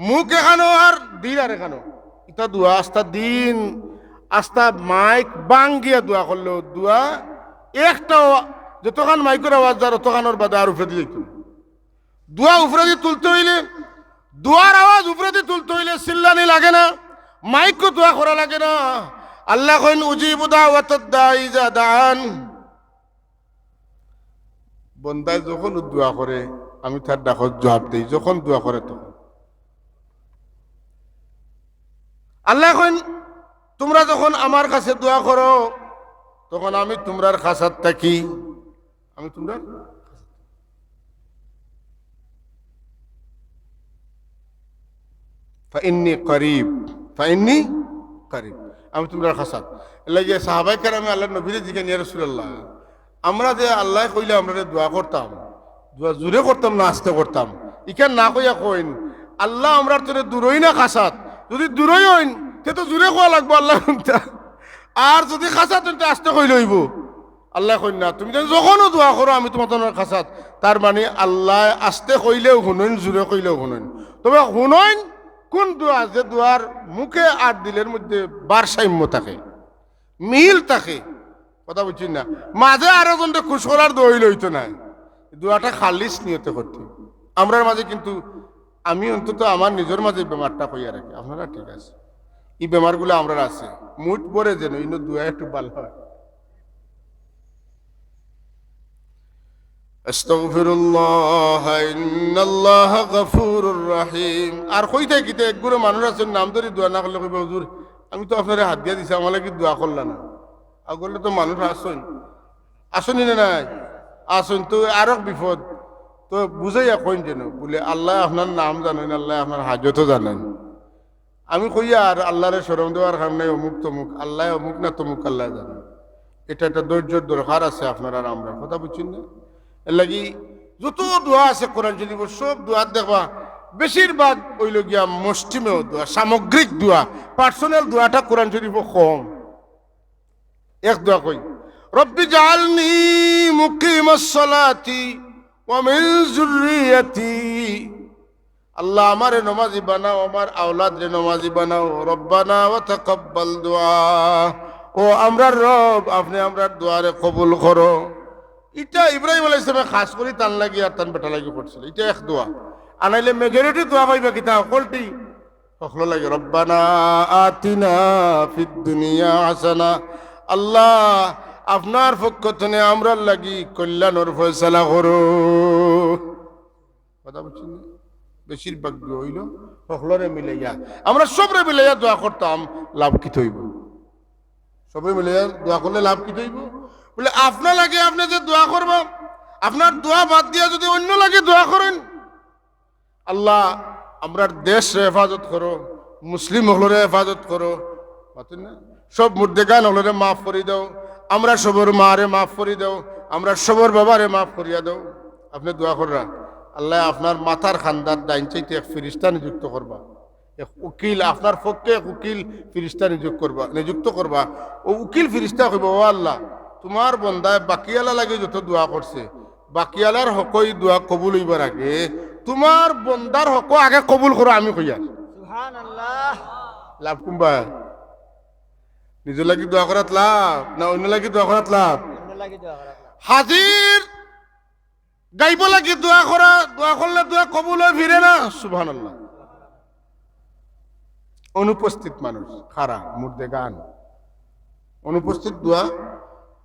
মুখ এখানো আর দিন আর এখানো, এটা দোয়া আস্তা দিন আস্তা মাইক বাঙ্গিয়া দোয়া করলো দোয়া একটা, যতক্ষণ মাইকের আওয়াজ যার অতখানোর বাদে আর উপরে দিয়ে দোয়া উপরে দিয়ে তুলতে হইলে, দোয়ার আওয়াজ উপরে দিয়ে তুলতে হইলে চিল্লানি লাগে না, মাইকও দোয়া করা লাগে না। আল্লাহ কইন উজিবু দাওয়াতাদ দাঈ ইযা দাআন। বন্দায় যখন দোয়া করে আমি তার ডাকত জবাব দেই, যখন দোয়া করে তখন। আল্লাহ কইন তোমরা যখন আমার কাছে দোয়া করো তখন আমি তোমরার কাছাত থাকি, আমি তোমরা ফাইন্নী করিব, ফাইন্নী করিব, আমি তোমরা কাছাত। লাগে সাহাবাই কেরামে আল্লাহ নবীরে জিজ্ঞেস ইয়া রাসূলুল্লাহ, আমরা যে আল্লাহ কইলে আমরা দোয়া করতাম, দোয়া জোরে করতাম না আস্তে করতাম? ইখান না কইয়া কইন আল্লাহ আমরা তোরে দূরই না কাছাত, যদি দূরই হইন সে তো জোরে কোয়া লাগবো আল্লাহ, আর যদি খাসাত আস্তে কই লইব। আল্লাহ কইন না, তুমি যখনও দোয়া করো আমি তোমার তোমার খাসাত, তার মানে আল্লাহ আস্তে কইলেও শুনইন, জোরে কইলেও শুনইন। তবে শুনইন কোন দোয়া, যে দোয়ার মুখে আর দিলের মধ্যে ভারসাম্য থাকে, মিল থাকে, কথা বুঝছেন না? মাঝে আরো জনটা খুশ করার দোয়া লইতো না, দোয়াটা খালিস নিয়তে করতে। আমরার মাঝে কিন্তু আমি অন্তত আমার নিজের মাঝে বেমারটা কইয়া রাখি, আপনারা ঠিক আছে, এই বেমারগুলো আমরা আছে মুঠ পরে যেন ইনো দোয়া একটু ভালো হয়। আস্তাগফিরুল্লাহ ইন্নাল্লাহ গফুরুর রহিম। আর কইতে কিতে একগুলো মানুষ আছেন নাম ধরে দোয়া না করলে কইবে হুজুর আমি তো আপনারে হাত দিয়া দিছি, আমার লাগি দোয়া করলা না। আগলে তো মানুষ আসুন, আসুনি না নাই আসুন, তো আরো বিপদ। তো বুঝাইয়া কইন যেন বলে আল্লাহ আপনার নাম জানেন, আল্লাহ আপনার হাজতও জানেন। আমি কইয়া আর আল্লাহরে শরম দেওয়ার কারণ নাই, অমুক তমুক আল্লাহ, অমুক না তমুক আল্লাহ জানেন। এটা একটা ধৈর্যের দরকার আছে আপনার আর আমরা, কথা বুঝছেন না? এর লাগি যত দোয়া আছে কোরআন শরীফ সব দোয়া দেখবা বেশিরভাগ ওইল গিয়া মুষ্টিমেয় দোয়া, সামগ্রিক দোয়া, পার্সোনাল দোয়াটা কোরআন শরীফ কম। এক দোয়া কই, রব্বি জাআলনি মুকিমাস সালাতি ওয়া মিন যুররিয়াতি। আল্লাহ আমারে নমাজি বানাও, আমার আওলাদ রে নমাজি বানাও। রব্বানা ওয়া তাকাব্বাল দুআ, ও আমরার রব আপনি আমরার দোয়ারে কবুল করো। এটা ইব্রাহিম আলাইহিস সালাম খাস করে তান লাগি আর তান বেটা লাগি পড়ছিল, এটা এক দোয়া। আনাইলে মেজরিটি দোয়া পাইবা কিতা কলটি হখলো লাগে, রব্বানা আতিনা ফিদ দুনিয়া হাসানা। আল্লাহ আপনার পক্ষ থেকে আমরার লাগি কল্যাণের ফয়সালা করো, কথা বুঝছেন? বেশিরভাগ দোয়া হইল সকলরে মিলাইয়া আমরা সবরে মিলাইয়া দোয়া করতাম, লাভ কি হইব? সবরে মিলাইয়া দোয়া করলে লাভ কি হইব? বলে আপনার লাগে আপনি যে দোয়া করবা, আপনার দোয়া বাদ দিয়া যদি অন্য লাগে দোয়া করেন, আল্লাহ আমরার দেশ হেফাজত করো, মুসলিম হলরে হেফাজত করো, সব মুর্দেগান হলরে মাফ করে দাও, আমরা সবর মারে মাফ করে দাও, আমরা সবর বাবারে মাফ করিয়া দাও। আপনি দোয়া কররা, আল্লাহ আপনার মাথার খান্দার ডাইন চাইতে এক ফিরিস্তা নিযুক্ত করবা, এক উকিল আপনার পক্ষে এক উকিল ফিরিস্তা নিযুক্ত করবা। ও উকিল ফিরিস্তা কইব, ও আল্লাহ তোমার বন্দায় বাকিয়ালা লাগে যত দোয়া করছে, বাকিয়ালার হকই দোয়া কবুল হইবার আগে তোমার বন্দার হক আগে কবুল করো। আমি কইয়া সুবহানাল্লাহ। লাভ কুম্বা নিজের লাগি দোয়া করাত লাভ না অন্য লাগি দোয়া করাত লাভ? হাজির গাইব লাগি দোয়া করা, দোয়া করলে দোয়া কবুল হয়ে ফিরে না। সুবহানাল্লাহ। অনুপস্থিত মানুষ খারা মুর্দে গান, অনুপস্থিত দোয়া,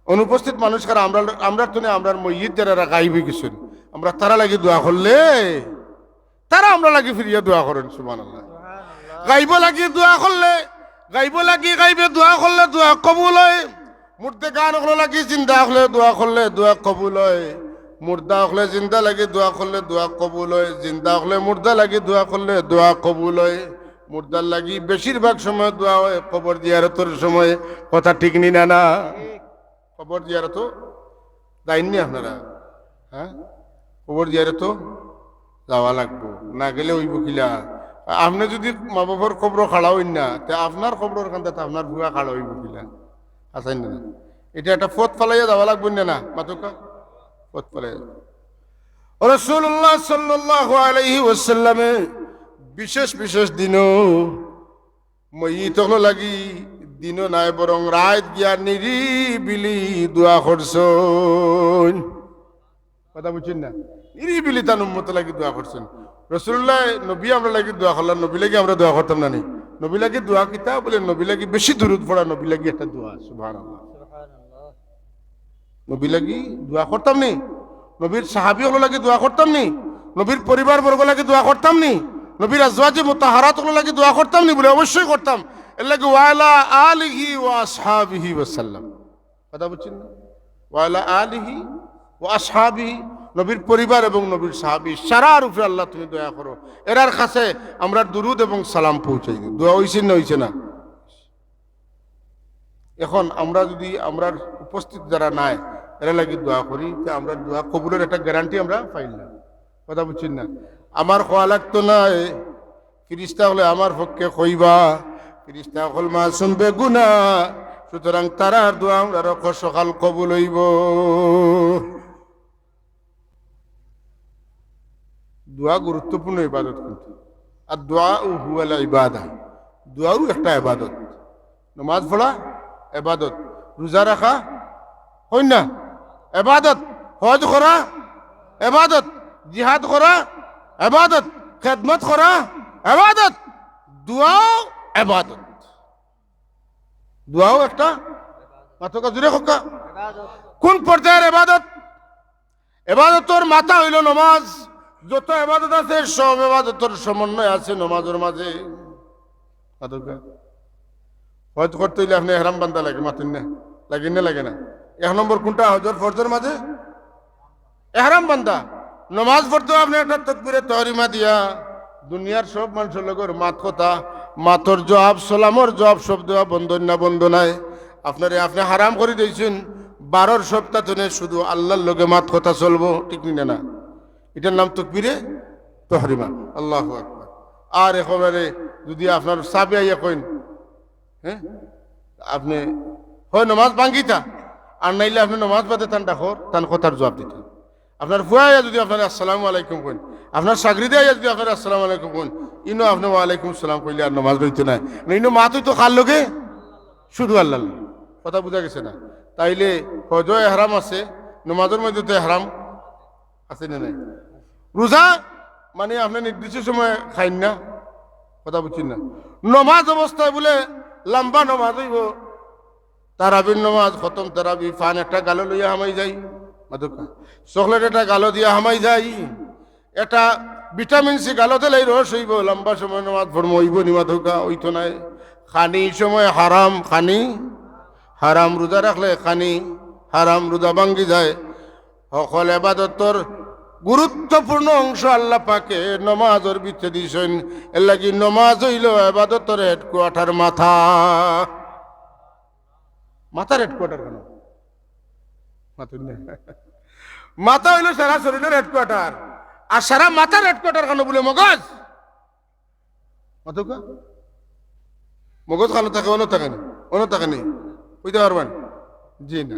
অনুপস্থিত মানুষ খারা আমরা তো আমরা মইয়িত যারা গাইবে কিছু আমরা তারা লাগি দোয়া করলে তারা আমরা লাগি ফিরিয়া দোয়া করেন। সুবহানাল্লাহ। গাইব লাগি দোয়া করলে গাইব লাগি গাইবে দোয়া করলে দোয়া কবুল হয়। মুর্দে গান হলো লাগি জিন্দা হলে দোয়া করলে দোয়া কবুল হয়। মুর্দা হলে জিন্দা লাগি দোয়া করলে দোয়া কবুল হয়। জিন্দা হলে মুর্দা লাগি দোয়া করলে দোয়া কবুল হয়। মুর্দার লাগি বেশিরভাগ সময় দোয়া হয়, কবর জিয়ারতের সময়। কথা ঠিক নি না? না কবর জিয়ারত যাইননি আপনারা? হ্যাঁ, কবর জিয়ারত যাওয়া লাগবো, না গেলে হইব কিলা? আপনি যদি মা বাবার খবর খাড়া হইন না, তা আপনার খবরের কান্তে আপনার ভুয়া খাড়া হইব কিলা? আসাই না? এটা একটা ফত ফালাইয়া যাওয়া লাগবে না? মাতুকা ফত ফালাইয়া। রাসূলুল্লাহ সাল্লাল্লাহু আলাইহি ওয়াসাল্লামে বিশেষ বিশেষ দিনও মইত লাগি দিনও নাই বরং রাত গিয়া নিরিবিলি দোয়া করছেন। কথা বুঝছেন না? নিরিবিলি তার উম্মত লাগি দোয়া করছেন। রাসূলুল্লাহ নবী আমরা লাগি দোয়া করলাম, নবী লাগি আমরা দোয়া করতাম না? নেই নবী লাগি দোয়া কিতা বলে, নবী লাগি বেশি দরুদ পড়া, নবী লাগি একটা দোয়া। সুবহানাল্লাহ। নবী লাগি দোয়া করতাম নি? নবীর সাহাবী হলো লাগি দোয়া করতাম নি? নবীর পরিবার বর্গ লাগি দোয়া করতাম নি? নবীর আজওয়াজে মুতাহারাত হলো লাগি দোয়া করতাম নি? বলে অবশ্যই করতাম। এর লাগি ওয়ালা আলিহি ওয়া আসহাবিহি ওয়াসাল্লাম। কথা বুঝছেন না? ওয়ালা আলিহি ওয়া আসহাবিহি, নবীর পরিবার এবং নবীর সাহাবী সারার উপরে আল্লাহ তুমি দয়া করো। এরার কাছে আমরা দুরুদ এবং সালাম পৌঁছাই দিই। দোয়া হইছে না? হইছে না? এখন আমরা যদি আমরা উপস্থিত যারা নাই এরা লাগি দোয়া করি, তা আমরা দোয়া কবুলের একটা গ্যারান্টি আমরা পাই না। কথা বুঝছেন না? আমার খোয়া লাগতো না, ফিরিস্তা হলে আমার পক্ষে কইবা, ফিরিস্তা হল মাসুম বেগুনা, সুতরাং তারার দোয়া আমরা সকাল কবুল হইব। দোয়া গুরুত্বপূর্ণ ইবাদত কিন্তু। আর দোয়া হুয়াল ইবাদা, দোয়াও একটা ইবাদত। নামাজ পড়া ইবাদত, রোজা রাখা হই না ইবাদত, হজ করা ইবাদত, জিহাদ করা ইবাদত, খেদমত করা ইবাদত, দোয়াও ইবাদত। দোয়াও একটা মাথা জুড়ে হকা। কোন পর্যায়ের ইবাদত? ইবাদতের মাথা হইল নামাজ। যত ইবাদত আছে সব ইবাদতের সমন্বয় আছে নামাজের মাঝে। হজ করতে হইলে আপনি ইহরাম বান্ধা লাগে, মাতুন না? লাগে না? লাগে না? এক নম্বর কোনটা হজর ফরজের মাঝে? ইহরাম বান্ধা। নামাজ পড়তে আপনি একটা তাকবীরে তাহরিমা দিয়া দুনিয়ার সব মানুষের লগর মাত কথা, মাতর জবাব, সালামর জবাব সব দেওয়া বন্ধ না? বন্ধ নাই। আপনারে আপনি হারাম করে দিয়েছেন 12 সপ্তাহ ধরে শুধু আল্লাহর লগে মাত কথা চলবো, ঠিক না? না, এটার নাম তাকবীরে তাহরিমা। আল্লাহু আকবার। আর একেবারে যদি আপনার সাবে আইয়া কইন, হ্যাঁ আপনি হয় নমাজ ভাঙ্গিতা, আর নাইলে আপনি নমাজ বাদে তান ডাকর তান কথার জবাব দিতেন। আপনার ফুয়াইয়া যদি আপনার আসসালামু আলাইকুম কইন, আপনার সাগরিদে আইয়া যদি আপনার আসসালামু আলাইকুম কইন, ইনো আপনি ওয়ালাইকুম সালাম কইলে আর নমাজ রইতে নাই। ইনো মাতুই তো কার লগে? শুধু আল্লাহ। কথা বুঝা গেছে না? তাইলে হজ এহরাম আছে, নমাজের মধ্যে তো এহরাম আছে না নাই? রোজা মানে আপনি নির্দিষ্ট সময় খাইন না? কথা বুঝছেন না? নমাজ অবস্থায় বলে লম্বা নমাজ হইব, তারাবির নমাজ খতম, তারাবি ফান একটা গালো লইয়া হামাই যাই, মাদুকা চকলেট একটা গালো দিয়া হামাই যাই, এটা ভিটামিন সি গালতে লাই রস হইব লম্বা সময় নামাজ পড়বো হইব নিমা ধোকা হইতো নাই খানি সময় হারাম খানি হারাম রোজা রাখলে খানি হারাম রোজা ভাঙ্গি যায় সকল এবাদতর গুরুত্বপূর্ণ অংশ আল্লাহ পাকে নমাজের ভিতরে দিছেন এর লাগি নমাজ হইল এবাদতর হেডকোয়ার্টার মাথা মাথার হেডকোয়ার্টার কেন মাথা হইল সারা শরীরের হেডকোয়ার্টার আর সারা মাথার হেডকোয়ার্টার কেন বলে মগজ মগজ খানো থাকে অন্য থাকে নেই বুঝতে পারবেন জি না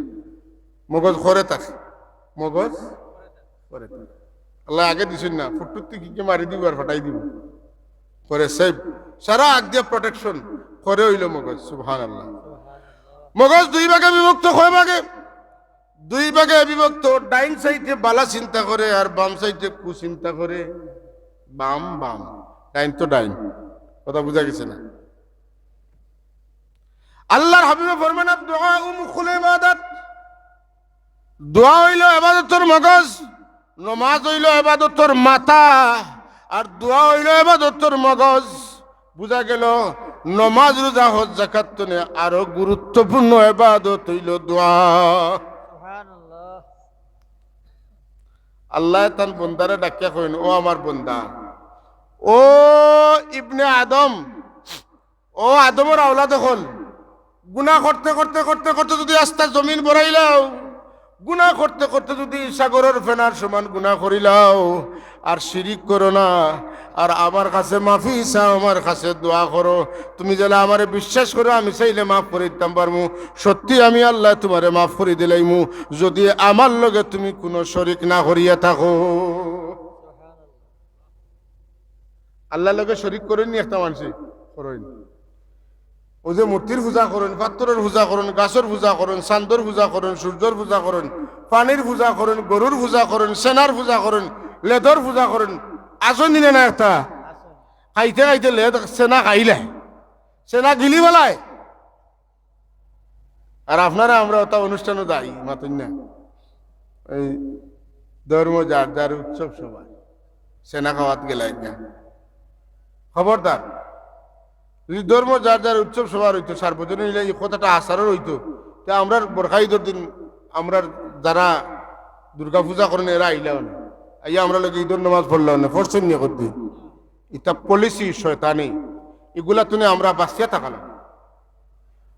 মগজ ঘরে থাকে মগজ ঘরে থাকে আল্লাহ আগে দিছেন না ফুটুতে কি মারি দিব আর ফাটাই দিব করে সেভ সারা আগ দিয়ে প্রোটেকশন করে হইল মগজ সুবহানাল্লাহ মগজ দুই ভাগে বিভক্ত কয় ভাগে দুই ভাগে বিভক্ত ডাইন সাইডে বালা চিন্তা করে আর বাম সাইডে কু চিন্তা করে বাম বাম ডাইন তো ডাইন কথা বুঝা গেছে না আল্লাহর হাবিবে ফরমান দুআ মুখুল ইবাদত দোয়া হইল ইবাদতের মগজ নমাজ হইল ইবাদতের মাথা আর দোয়া হইল ইবাদতের মগজ বুঝা গেল নমাজ রোজা হজ যাকাত তনে আরো গুরুত্বপূর্ণ ইবাদত হইল দোয়া সুবহানাল্লাহ আল্লাহ তান বন্দারে ডাকিয়া কইন ও আমার বন্দা ও ইবনে আদম ও আদমের আওলাদ হল গুনাহ করতে করতে করতে করতে যদি আস্তা জমিন বড়াইলাও গুনাহ করতে করতে যদি সাগরের ফেনার সমান গুনাহ করিলাও আর শিরিক করো না আর আমার কাছে মাফি চাও আমার কাছে দোয়া করো তুমি যেন আমারে বিশ্বাস করো আমি চাইলে মাফ করে দিতাম পারমু সত্যি আমি আল্লাহ তোমারে মাফ করে দিলাইমু যদি আমার লগে তুমি কোনো শরিক না করিয়া থাকো আল্লাহর লগে শরিক করেন নি একটা মানুষ করেন ও যে মূর্তির পূজা করেন পাত্তরের পূজা করেন গাছের পূজা করেন চান্দর পূজা করেন সূর্যর পূজা করেন পানির পূজা করেন গরুর পূজা করেন সেনার পূজা করেন লেদর পূজা করেন আসন দিনে না একটা খাইতে খাইতে লেদ সেনা খাইলে সেনা গিলি বেলায় আর আপনারা আমরা ওটা অনুষ্ঠানও যাই মাতুন না এই ধর্ম যার যার উৎসব সবাই সেনা খাওয়াত গেলাই না খবরদার যদি ধর্ম যার যার উৎসব সবার হইতো সার্বজনীন এই কথাটা আচারের হইতো তা আমরা বরখা ঈদের দিন আমরা যারা দুর্গা পূজা করেন এরা আইলাও না আইয়া আমরা লোক ঈদের নামাজ পড়লাম না ফরসন নিয়ে করতে এটা পলিসি শয়তানি এগুলা তুনে আমরা বাঁচিয়া থাকালাম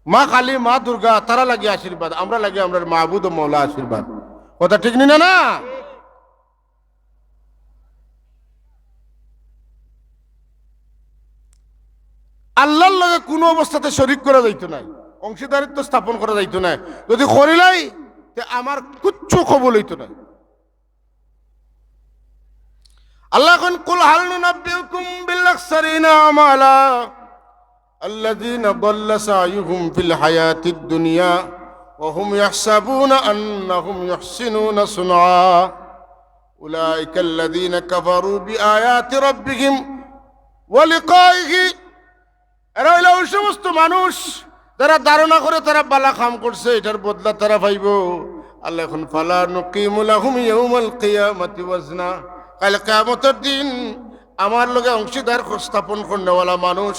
মা কালী মা দুর্গা তারা লাগে আশীর্বাদ আমরা লাগে আমরা মাহবুদ ও মৌলা আশীর্বাদ কথা ঠিক নি না আল্লাহর লগে কোনো অবস্থাতে শরিক করা যাইতো না অংশীদারিত্ব স্থাপন করা যাইতো না যদি করিলাই তে আমার কিচ্ছু কবুল হইতো না আল্লাহ কোন কুল হাল নুনাব্বিউকুম বিল আখসারিনা আমালা আল্লাযীনা দাল্লা সায়ুহুম ফিল হায়াতিদ দুনিয়া ওয়া হুম ইয়াহসাবুনা আন্নাহুম ইহসিনুনা সুনআ উলাইকা আল্লাযীনা কাফারু বিআয়াতি রাব্বিহিম ওয়া লিকাইহি এরা হইল ওই সমস্ত মানুষ যারা ধারণা করে তারা বালা কাম করছে এটার বদলা তারা পাইব আল্লাহ এখন ফালা নুকিমু লাহুম ইয়াউমাল কিয়ামাতি ওয়াজনা কাল কিয়ামতের দিন আমার লগে অংশীদার স্থাপন করনেওয়ালা মানুষ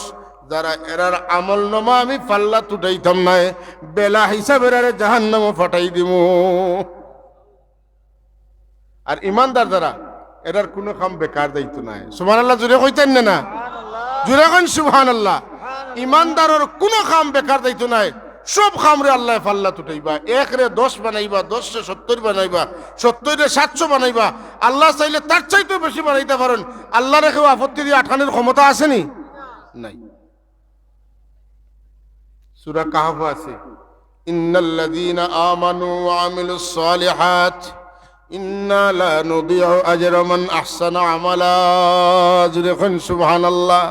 যারা এরার আমল নামা আমি পাল্লা তুটাইতাম না বেলা হিসাবের আরে জাহান্নামে ফাটাই দিমু আর ইমানদার যারা এরার কোনো কাম বেকার যাইতো না সুবহানাল্লাহ জুড়ে কইতেন না জুড়ে কইন সুবহানাল্লাহ ইমানদারের কোনো কাম বেকার যাইতো না সব খামরে আল্লাহ পাল্লা তুটাইবা 1 রে 10 বানাইবা 10 রে 70 বানাইবা 70 রে 700 বানাইবা আল্লাহ চাইলে তার চাইতে বেশি বানাইতে পারেন আল্লাহ রেখেও আপত্তি দিয়ে আঠানোর ক্ষমতা আসেনি নাই সূরা কাহফ আছে ইন্নাল্লাযীনা আমানু ওয়া আমিলুস সালিহাত ইন্না লা নুদিউ আজরা মান আহসানা আমালা জুরে কোন সুবহানাল্লাহ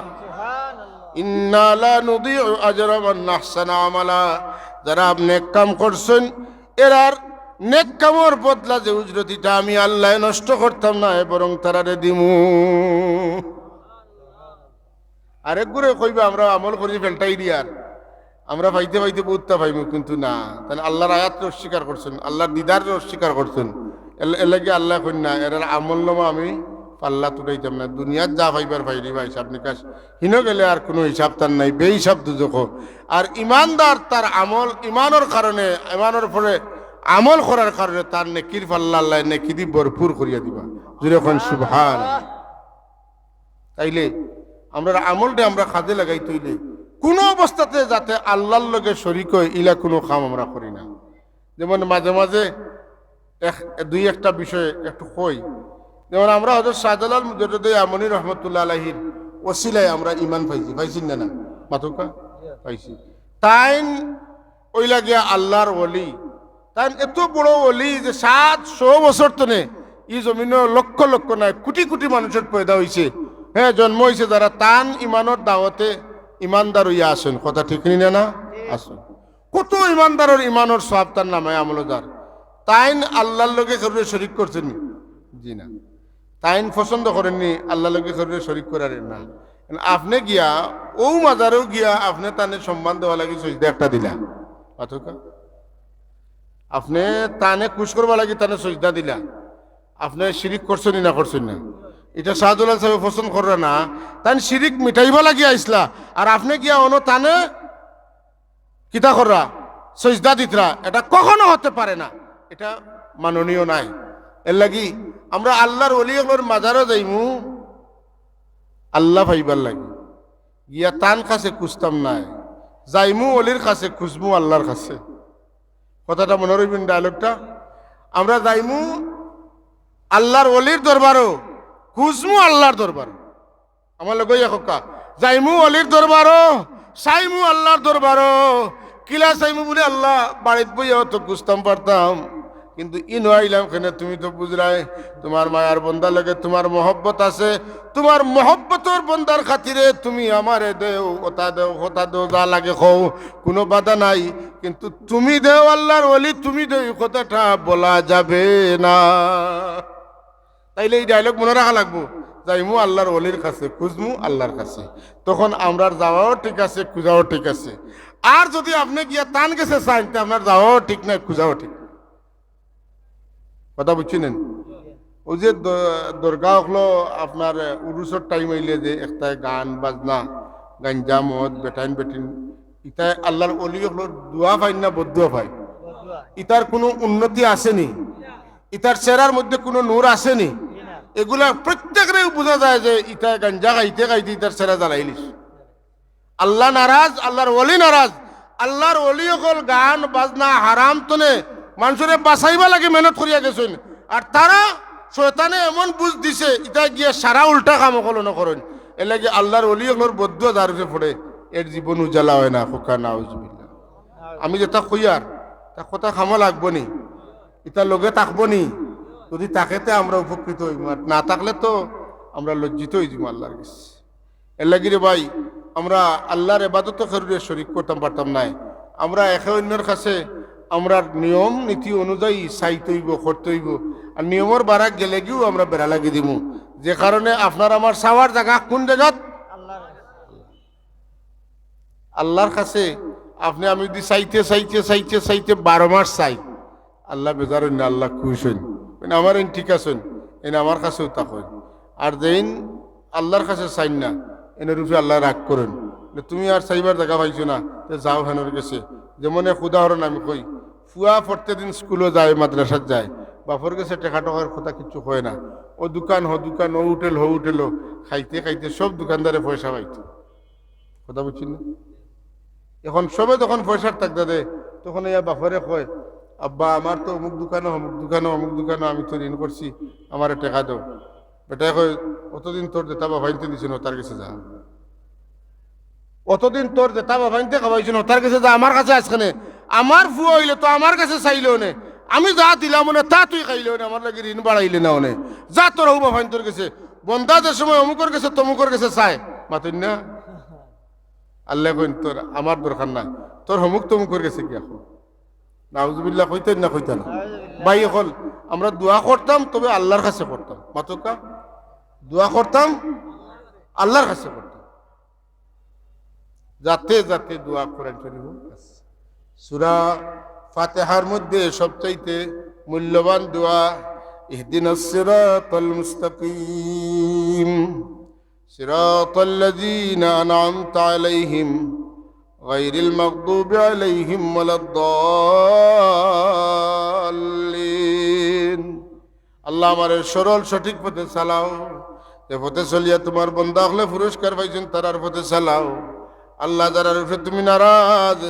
ইন্না লা নুদিউ আজরা মান আহসানা আমালা যারা নেক কাম করছেন এরার নেক কামের বদলা যে উজরতিটা আমি আল্লাহ নষ্ট করতাম না বরং তারারে দিমু আরেক গুরে কইবা আমরা আমল করি ফেলটাই দিয়ার আমরা পাইতে পাইতে বুঝতে পাইব কিন্তু না তাহলে আল্লাহর আয়াতকে অস্বীকার করছেন আল্লাহর দিদারকে অস্বীকার করছেন এর লাগে আল্লাহ কইন না এর আমল নামা আমি পাল্লা তুটাইতাম না, দুনিয়ার যা পাইবার পাইরিবা হিসাব নিকাশ, হিন গেলে আর কোনো হিসাব তার নাই, বেহিসাব দুজক। আর ইমানদার তার আমল ইমানের কারণে, ইমানের পরে আমল করার কারণে তার নেকির পাল্লা আল্লাহ নেকি দি ভরপুর করিয়া দিবা। যেরকম সুবহান। তাইলে আমরা আমলটা আমরা কাজে লাগাই তৈলে কোনো অবস্থাতে যাতে আল্লাহর লগে শরীক হয় ইলা কোনো কাম আমরা করি না। যেমন মাঝে মাঝে দুই একটা বিষয়ে একটু কই, যেমন আমরা হযরত শাহজালাল মুজাদ্দিদ আমনি রহমতুল্লাহ আলাইহির ওসিলায় আমরা ইমান পাইছি, পাইছি না না মাতুকা পাইছি। তাইন ওই লাগিয়া আল্লাহর ওলি, তাইন এত বড় ওলি যে 700 বছর তনে ই জমিনে লক্ষ লক্ষ নাই কোটি কোটি মানুষের পয়দা হয়েছে, হ্যাঁ জন্ম হয়েছে যারা তান ইমানের দাওয়াতে ইমানদার হইয়া আসেন। কথা ঠিক না না? আসেন কত ইমানদারের ইমানের সব তার নামে আমলদার। তাইন আল্লাহর লগে কারণে শরিক করছেন? জি না। তাইন পছন্দ করেননি আল্লাহর লগে কারণে শরিক করার না। আপনি গিয়া ও মাজারেও গিয়া আপনি তানে সম্মান দেওয়া লাগে সজদা একটা দিলা, পাথকা আপনি তানে খুশ করবা লাগে তানে সজদা দিলা, আপনি শিরিক করছেন না করছেন না? এটা শাহদুল্লাহ সাহেব পছন্দ করে না, তান শিরিক মিটাইবা লাগিয়া আইসলা আর আপনি গিয়া অনো তানে কিতা কররা সজদা দিতরা, এটা কখনো হতে পারে না, এটা মাননীয় নাই। এর লাগি আমরা আল্লাহর ওলিগুলোর মাজারও যাইমু আল্লাহ ভাইবার লাগি, গিয়া তান কাছে খুঁজতাম নাই, যাইমু অলির কাছে খুঁজমু আল্লাহর কাছে। কথাটা মনে রাখবেন ডায়লগটা। আমরা যাইমু আল্লাহর অলির দরবারও খুঁজমু আল্লাহর দরবার। আমার লোক একা যাইমু অলির দরবারও চাইমু আল্লাহর দরবারও। কিলা চাইমু বলে আল্লাহ বাড়িত বইয়াও তো খুঁজতাম পারতাম, কিন্তু ই নইলাম কেন? তুমি তো বুঝলাই তোমার মায়ার বন্দার লাগে তোমার মহব্বত আছে, তোমার মহব্বতর বন্দার খাতিরে তুমি আমারে দেও, ওটা দেও কথা দেও, যা লাগে খও, কোনো বাধা নাই, কিন্তু তুমি দেও আল্লাহর ওলি তুমি দেও কথাটা বলা যাবে না। তাইলে এই ডায়লগ মনে রাখা লাগবো। যাইমু আল্লাহর ওলির কাছে খুঁজমু আল্লাহর কাছে, তখন আমরার যাওয়াও ঠিক আছে খুঁজাও ঠিক আছে। আর যদি আপনি গিয়া তান গেছে চাইন আপনার যাওয়াও ঠিক নাই খুঁজাও ঠিক। কথা বুঝছিলেন? ওই যে দরগা হলো আপনার উরুসের টাইম হইলে যে একটা গান বাজনা গাঞ্জা মদ বেটাইন বেটিন, ইতায় আল্লাহর অলি হলো দোয়া পাই না বদুয়া পাই? ইতার কোনো উন্নতি আসেনি, ইতার চেহারার মধ্যে কোনো নূর আসেনি। এগুলা প্রত্যেকের বোঝা যায় যে ইতায় গাঞ্জা গাইতে গাইতে ইতার চেহারা জ্বালাইলিস। আল্লাহ নারাজ, আল্লাহর অলি নারাজ। আল্লাহর অলি হল গান বাজনা হারাম তনে মানুষের বাঁচাইবা লাগে মেহনত করিয়া গেছেন, আর তারা শয়তানে এমন বুঝ দিছে এটা গিয়ে সারা উল্টা কাম হলো না করেন। এর লাগে আল্লাহর অলি হলোর বদ্ধ দারুষে পড়ে এর জীবন উজালা হয় না। খোকা নাউজুবিল্লাহ। আমি যেটা কইয়ার তা কথা খামা লাগবো নি, এটা লগে থাকবো নি, যদি তাকেতে আমরা উপকৃত হইব, না থাকলে তো আমরা লজ্জিত হয়ে যাব আল্লাহর কাছে। এর লাগি রে ভাই আমরা আল্লাহর ইবাদত করে শরীক করতাম পারতাম নাই। আমরা একে অন্যের কাছে আমরা নিয়ম নীতি অনুযায়ী চাইতে হইব করতে হইব, আর নিয়মের বারাক গেলে গিয়েও আমরা বেড়া লাগি দিব। যে কারণে আপনার আমার চাওয়ার জায়গা কোন জায়গাত? আল্লাহর কাছে। আপনি আমি যদি চাইতে চাইতে চাইতে চাইতে 12 মাস চাই, আল্লাহ বেজার হইন না, আল্লাহ খুশ হইন, আমার এন ঠিক আছেন, এনে আমার কাছেও তা কইন। আর যেইন আল্লাহর কাছে চাইন না এনে রূপে আল্লাহ রাগ করেন, তুমি আর চাইবার জায়গা পাইছো না, যাও হেনর গেছে। যেমন এক উদাহরণ আমি কই, ফুয়া প্রত্যেকদিন স্কুলে যায় মাদ্রাসাত যায়, বাপর গেছে টেকা টকার কথা কিছু হয় না, ও দোকান হ দোকান, ও হোটেল হ হোটেল, খাইতে খাইতে সব দোকানদারে পয়সা পাইত। কথা বুঝছি না? এখন সবে যখন পয়সার থাকতে দেয় তখন ইয়া বাপরে কয়, আব্বা আমার তো অমুক দোকানও অমুক দোকানও অমুক দোকানও আমি তো ঋণ করছি, আমার টেকা দাও। বেটায় কয়, অতদিন তোর যেটা বাবাইতে দিছিল তার কাছে যা, অতদিন তোর যেটা বাবাইতে খাওয়াইছিল তার কাছে যা, আমার কাছে আসখানে আমার ফুয়া হইলে তো আমার কাছে চাইলেও নে, আমি যা দিলাম মনে তা তুই খাইলেও নে, আমার লাগে ঋণ বাড়াইলে না ওনে, যা তোর হবো বাবাইন তোর কাছে। বন্ধা যে সময় অমুকের কাছে তমুকের কাছে চায় মাতুন না, আল্লাহ কইন তোর আমার দরকার না, তোর হমুক তমুকের কাছে কি এখন নাউজুবিল্লাহ কইতেন না কইতেন? ভাই হল আমরা দোয়া করতাম, তবে আল্লাহর কাছে করতাম। মাতুকা দোয়া করতাম আল্লাহর কাছে করতাম, যাতে যাতে দোয়া করেন শরীফ। সূরা ফাতিহার মধ্যে সবচাইতে মূল্যবান দোয়া اهدنا الصراط المستقيم صراط الذين أنعمت عليهم غير المغضوب عليهم ولا الضالين আল্লাহ আমার সরল সঠিক পথে চালাও, যে পথে চলিয়া তোমার বন্দা হলে পুরস্কার পাইছেন তারার পথে চালাও। আল্লাহ যারার উপরে তুমি নারাজ,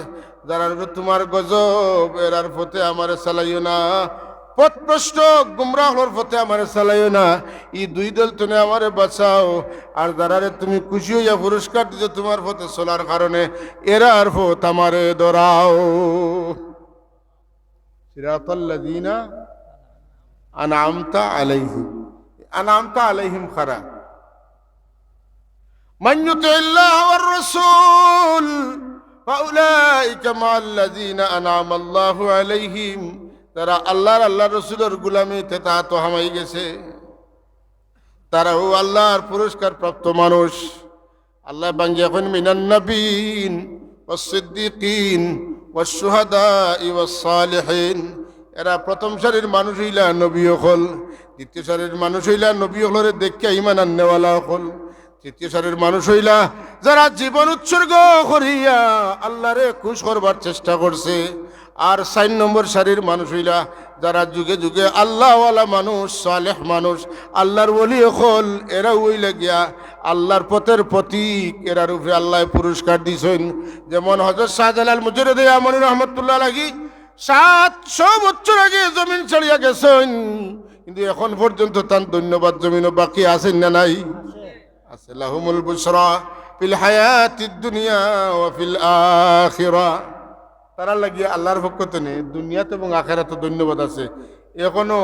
যারার উপরে তোমার গজব, এরার পথে আমার চালাইও না। পথভ্রষ্ট গুমরাহর পথে আমার চালাইও না। এই দুই দল তুমি আমারে বাঁচাও। আর যারারে তুমি খুশি হইয়া পুরস্কার দিতে তোমার পথে চলার কারণে এরার পথ আমারে ধরাও। সিরাতাল্লাযীনা আনআমতা আলাইহিম, আনআমতা আলাইহিম খারা মান ইউতিল্লাহ ওয়ার রাসূল ফাউলাইকা মাআল্লাযীনা আনআমা আল্লাহু আলাইহিম। তারা আল্লাহর রসুলের গুলামিতে তাহাত হামাই গেছে, তারাও আল্লাহর পুরস্কার প্রাপ্ত মানুষ। আল্লাহ বাঙ্গি এখন মিনান নবীন ওয়াস সিদ্দিকিন ওয়াস শুহাদাই ওয়াস সালিহিন। এরা প্রথম সারির মানুষ হইলা নবী হল, দ্বিতীয় সারির মানুষ হইলা নবী হলরে দেখে ঈমান আননেওয়ালা হল, তৃতীয় সারির মানুষ হইলা যারা জীবন উৎসর্গ করিয়া আল্লাহরে খুশ করবার চেষ্টা করছে। আর 4 নম্বর সারির মানুষ হইলা যারা যুগে যুগে আল্লাহওয়ালা মানুষ, সালেহ মানুষ, আল্লাহর ওলি হল। এরা হইলে গিয়া আল্লাহর পথের প্রতীক, এরার উপরে আল্লাহ পুরস্কার দিছেন। যেমন হযরত শাহজালাল মুজাদ্দিদ আমানী রহমাতুল্লাহ আলাইহি 700 বছর আগে জমিন ছাড়িয়া গেছেন, কিন্তু এখন পর্যন্ত তার ধন্যবাদ জমিনও বাকি আছেন না নাই? আছে। লাহুমুল বুশরা ফিল হায়াতিদ দুনিয়া ওয়া ফিল আখিরা। তারা লাগিয়ে আল্লাহর পক্ষ থেকে দুনিয়াতে এবং আখেরাতে ধন্যবাদ আছে। এখনো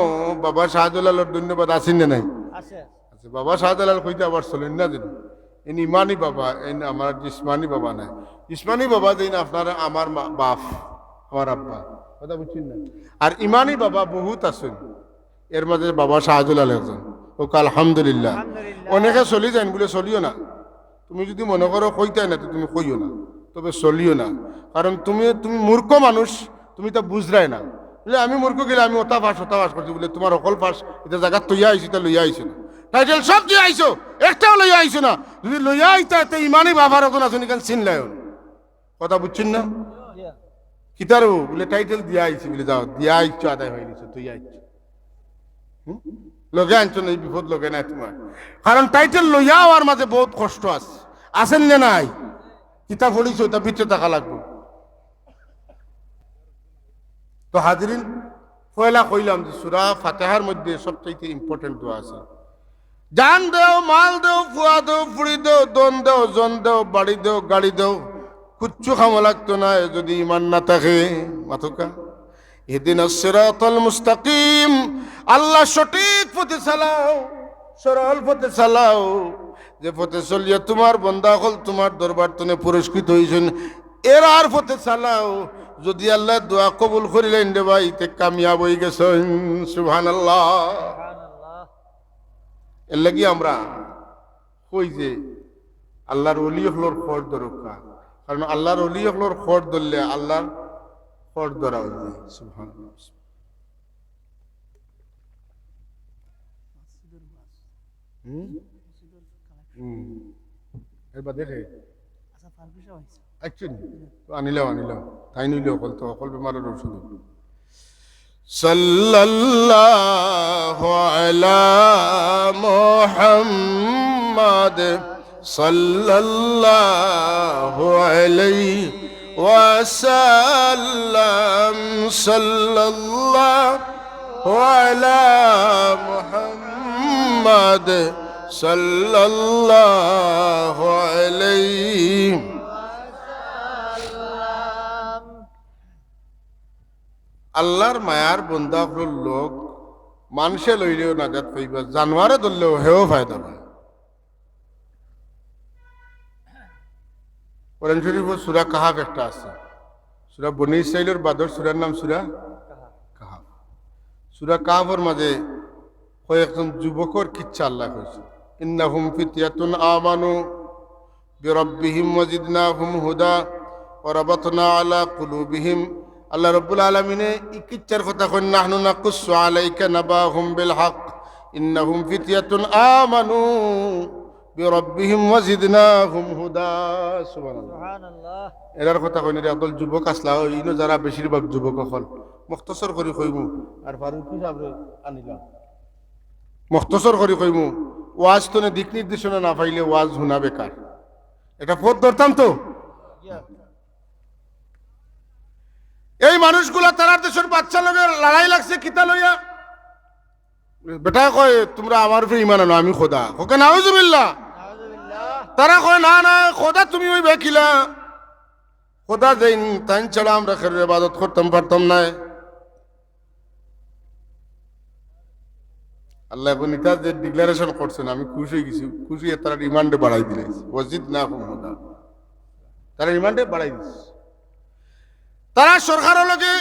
বাবা শাহজালালের ধন্যবাদ আছেন না নাই? আছে। বাবা শাহজালাল কইতে আবার চলেন না যেন ইনি ইমানি বাবা, এন আমার জিসমানি বাবা নাই। জিসমানি বাবা যেন আপনার আমার বাপ, আমার আব্বা, কথা বুঝছেন না? আর ইমানি বাবা বহুত আছেন, এর মাঝে বাবা শাহজালাল একজন। ওকে আলহামদুলিল্লাহ। অনেকে চলি যান বলে চলিও না। তুমি যদি মনে করো কইতাই না তো তুমি কইও না, তবে চলিও না। কারণ তুমি মূর্খ মানুষ, তুমি তো বুঝলাই না। বলে আমি মূর্খ গেলে আমি ওটা ফাঁস করছি বলে তোমার অকল ফাঁস এটা জায়গা তৈয়া আইসি, তা লইয়া আইসো না। টাইটেল সব দিয়ে আইসো, একটাও লইয়া আইসো না। যদি লইয়া আইতা তো ইমানি বাবার এখন আছেন এখানে চিনলাই, কথা বুঝছেন না? কিতারও বলে টাইটেল দিয়া আইছি বলে যাও দিয়া আইছো, আদায় হয়ে গেছে, তুই আইছো লগে আনছো না, এই বিপদ লগে নাই তোমার। কারণ টাইটেল লইয়া আর মাঝে বহুত কষ্ট আছে, আছেন না নাই? কিতাব পড়িছো, তা ভিতরে থাকা লাগবে। তো হাজরিন, পয়লা কইলাম যে সূরা ফাতিহার মধ্যে সবচেয়ে ইম্পর্টেন্ট দোয়া আছে। জান দেও, মাল দেও, ফুয়া দেও, ফুড়ি দেও, দন দেও, জন দেও, বাড়ি দেও, গাড়ি দেও, কুচ্ছু খামো লাগতো না যদি ইমান না থাকে। মাথুকা ইহদিনাস সিরাতাল মুস্তাকিম, আল্লাহ সঠিক পথে চালাও, সরল পথে চালাও। যে পথে চলিয়া তোমার বন্দা হল তোমার দরবার তনে পুরস্কৃত হয়েছেন, এর আর পথে চালাও। যদি আল্লাহ দোয়া কবুল করিলেন রে ভাই, তে কামিয়াব হয়ে গেছেন। সুবহানাল্লাহ। এর লাগি আমরা কই যে আল্লাহর ওলি হলোর খর দরকার, কারণ আল্লাহর ওলি হলোর খর ধরলে আল্লাহর খর ধরা হয়ে যায়। সুবহানাল্লাহ। এবার দেখে আনিলাম তাই নিলে অকল তো অকল বেমারের ওষুধ। সাল্লাল্লাহু আলা মুহাম্মাদ সাল্লাল্লাহু আলাইহি ওয়াসাল্লাম। সাল্লাল্লাহু আলা মুহাম্মাদ সাল্লাল্লাহু আলাইহি। আল্লাহর মায়ার বন্দা হল লোক, মানুষে লইলেও নাজাত পাইবা, জানোয়ারে ধরলেও হেও ফায়দা পায়। কোরআন শরীফের সূরা কাহাফ একটা আছে, সূরা বনী ইসরাঈলের বাদর সূরার নাম সূরা কাহাফ। সূরা কাহাফের মাঝে কয়েকজন যুবকর কিচ্ছা আল্লাহ কইছে। ইন্নাহুম ফিতয়াতুন আমানু বিরাব্বিহিম ওয়াজিদনাহুম হুদা ওয়া রাবাতনা আলা কুলুবিহিম আল্লাহ রব্বুল আলামিনে ইকিচ্চার কথা কই নাহনু নাকুসু আলাইকা নাবাহুম বিল হক ইন্নাহুম ফিতয়াতুন আমানু বিরাব্বিহিম ওয়াজিদনাহুম হুদা সুবহানাল্লাহ। এরার কথা কইনি রে আব্দুল যুবক আসলা ইনো যারা বেশিরভাগ যুবক হল মুখতসর করি কইমু আর ফারুকি সাহেবরে আনিলাম মুখতসর করি কইমু ওয়াজ তো দিক নির্দেশনা না পাইলে ওয়াজ হুনা বেকার এটা পথ ধরতাম তো এই মানুষগুলা তারা দেশের বাচ্চা লোকের লড়াই লাগছে কিতা লইয়া বেটা কয় তোমরা আমার উপরে ইমান আনো আমি খোদা ওকে নাউজুবিল্লাহ তারা কয় না না খোদা তুমি ওই বেকিলা খোদা যেই তাই ছাড়া আমরা খের ইবাদত করতাম পারতাম না আল্লাহ বনিতা যে ডিক্লারেশন করছেন আমি খুশি হয়ে গেছি খুশি হয়ে তারা রিমান্ডে বাড়াই দিলে ওয়াজিদ না খোদা তারা রিমান্ডে বাড়াই দিচ্ছে তারা সরকারের লগে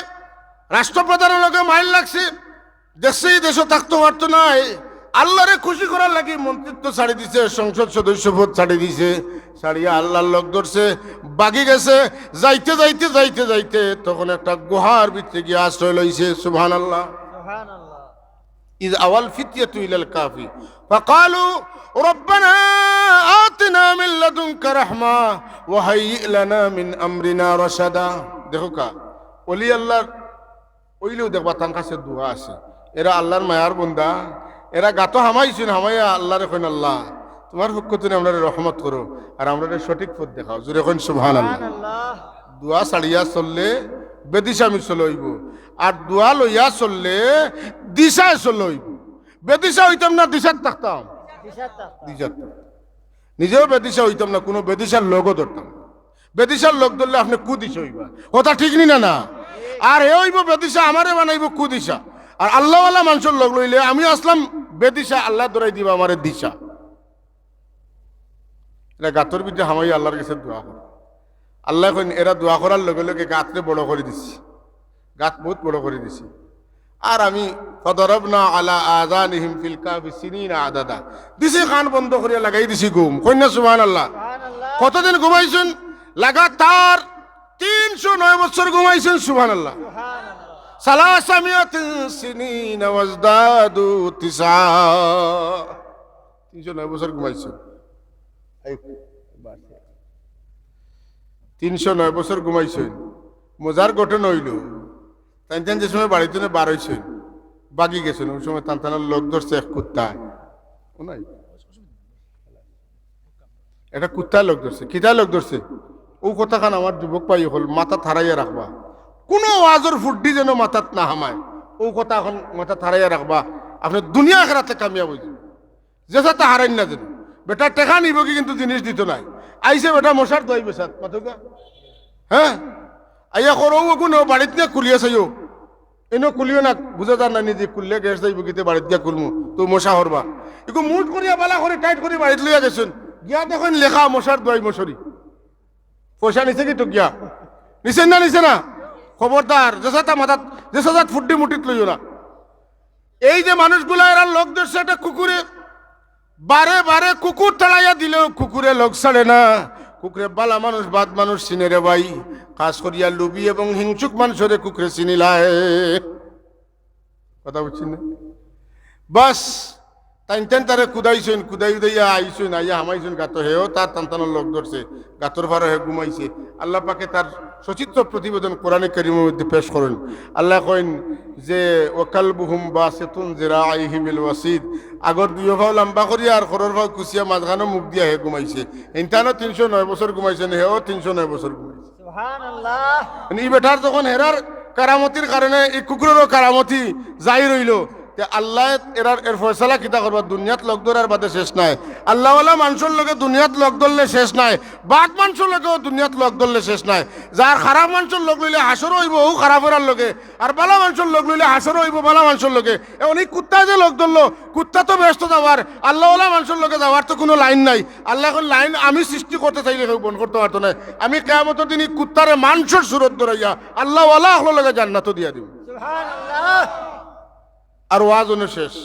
রাষ্ট্রপ্রধানের লগে মাইল লাগছে দেশেই দেশও থাকতে পারতো না আল্লাহরে খুশি করার লাগে মন্ত্রিত্ব ছাড়ি দিছে সংসদ সদস্য পদ ছাড়ি দিছে ছাড়িয়া আল্লাহর লোক ধরছে বাগি গেছে যাইতে যাইতে যাইতে যাইতে তখন একটা গুহার ভিতরে গিয়ে আশ্রয় লইছে সুবহানাল্লাহ إذ أوى الفتية إلى الكهف فقالوا ربنا آتنا من لدنك رحمة وهيئ لنا من أمرنا رشدا দেখো কা ওলি আল্লাহর ওইলেও দেখবা তার কাছে দোয়া আছে এরা আল্লাহর মায়ার বন্দা এরা গাতো হামাইছেন হামাইয়া আল্লাহরে কইন আল্লাহ তোমার হুকুমতে আমরা রহমত করো আর আমরা সঠিক পথ দেখাও জোরে কইন সুবহানাল্লাহ দোয়া ছাড়িয়া চললে বেদিশামি চলইব আর দোয়া লইয়া চললে দিশায় চলইব বেদিশা হইতাম না দিশাত থাকতাম দিশাত নিজেও বেদিশা হইতাম না কোনো বেদিশার লোকও ধরতাম বেদিশার লোক ধরলে আপনি কুদিশা হইবা কথা ঠিক নি না না আর এ হইব বেদিশা আমারে বানাইব কুদিশা আর আল্লাহওয়ালা মানুষের লোক লইলে আমি আসলাম বেদিশা আল্লাহ ধরাই দিবা আমারে দিশা এটা গাতর ভিতরে হামাই আল্লাহর কাছে দোয়া করে আল্লাহ কইন এরা দোয়া করার লগে লগে গাতরে বড় করে দিছি গাত বহুত বড় করে দিছি আর আমি ফদরবনা আলা আযানিহিম ফিল কাফি সিনিনা আদাদা দিছি কান বন্ধ করিয়া লাগাই দিছি ঘুম কইনা সুবহানাল্লাহ কতদিন ঘুমাইছেন লাগাতার 309 বছর ঘুমাইছেন সুবহানাল্লাহ সালাসামিয়াতিন সিনিনা ওয়াজদাদু তিসা 309 বছর ঘুমাইছেন 309 বছর ঘুমাইছেন মজার গঠন হইল তাই যে সময় বাড়িতে বার হয়েছেন বাগি গেছেন ওই সময় তান্তানার লোক ধরছে এক কুত্তা নাই এটা কুত্তার লোক ধরছে কিতার লোক ধরছে ও কথা খান আমার যুবক পাই হল মাথা থারাইয়া রাখবা কোনো ওয়াজর ফুড্ডি যেন মাথাত না হামায় ও কথা এখন মাথা থারাইয়া রাখবা আপনি দুনিয়া খেরাতে কামিয়া বুঝি যে সাথে হারাইন না যেন বেটা টেকা নিব কি কিন্তু জিনিস দিত নাই আইসে বেটা মশার দই বেসাত মাথা হ্যাঁ আইয়া করো কোনো বাড়িতে নিয়ে কুলিয়া চাইও এনে কুলিও না বুঝা যার না নিজে কুললে গ্যাস যাইব গীতে বাড়িতে গিয়া কুলমু তো মশা হরবা একটু মুঠ করিয়া বালা করে টাইট করে বাড়িতে লইয়া গেছেন গিয়া দেখুন লেখা মশার দই মশারি পয়সা নিছে কি তো গিয়া নিছেন না নিছে না খবরদার যেসাতা মাথাত যেসাত ফুড্ডি মুটিত লইও না এই যে মানুষগুলা এরা লোক ধরছে একটা কুকুরে বারে বারে কুকুর তাড়াইয়া দিলেও কুকুরে লোক ছাড়ে না কুকুরে বালা মানুষ বাদ মানুষ চিনে রে ভাই কাজ করিয়া লুবি এবং হিংসুক মানুষরে কুকুরে চিনিলায় কথা বুঝছি না বাস টাইন তারে কুদাইছেন কুদাই উদাইয়া আইছেন আইয়া হামাইছেন গাতো হেও তার টানটানোর লোক ধরছে গাতর ভাড়া হে ঘুমাইছে আল্লাহ পাকে তার সচিত্র প্রতিবেদন কোরআনে কারিমের মধ্যে পেশ করেন আল্লাহ কইন যে ওয়াকালবুহুম বাসিতুন জিরাইহি বিল ওয়াসিদ আগর দুই ভাও লম্বা করিয়া আর খরর ভাও কুচিয়া মাঝখানে মুখ দিয়া হে ঘুমাইছে ইনতানো 309 বছর ঘুমাইছেন হেও 309 বছর ঘুমাইছে সুবহানাল্লাহ এই বেটার যখন হেরার কারামতির কারণে এই কুকুরেরও কারামতি যাই রইল আল্লাহ এর ফয়সালা কিতা করবা দুনিয়াত লোক ধরার বাদে শেষ নাই আল্লাহওয়ালা মানুষের লোকে দুনিয়াত লোক ধরলে শেষ নাই বাদ মানুষের লোকেও দুনিয়াত লোক ধরলে শেষ নাই যার খারাপ মানুষের লোক লইলে হাসর হইব ও খারাপ হওয়ার লোকে আর বালা মানুষের লোক লইলে হাসর হইব বালা মানুষের লোকে অনেক কুত্তা যে লোক ধরলো কুত্তা তো ব্যস্ত যাওয়ার আল্লাহওয়ালা মানুষের লোকে যাওয়ার তো কোনো লাইন নাই আল্লাহ এখন লাইন আমি সৃষ্টি করতে চাইলে কেউ বন্ধ করতে পারতো না আমি কিয়ামতের দিন কুত্তারে মানুষের সুরত ধরাইয়া আল্লাহওয়ালা হলো লোকে জান্নাতও দিয়া দিব সুবহানাল্লাহ আর ওয়াজ শেষ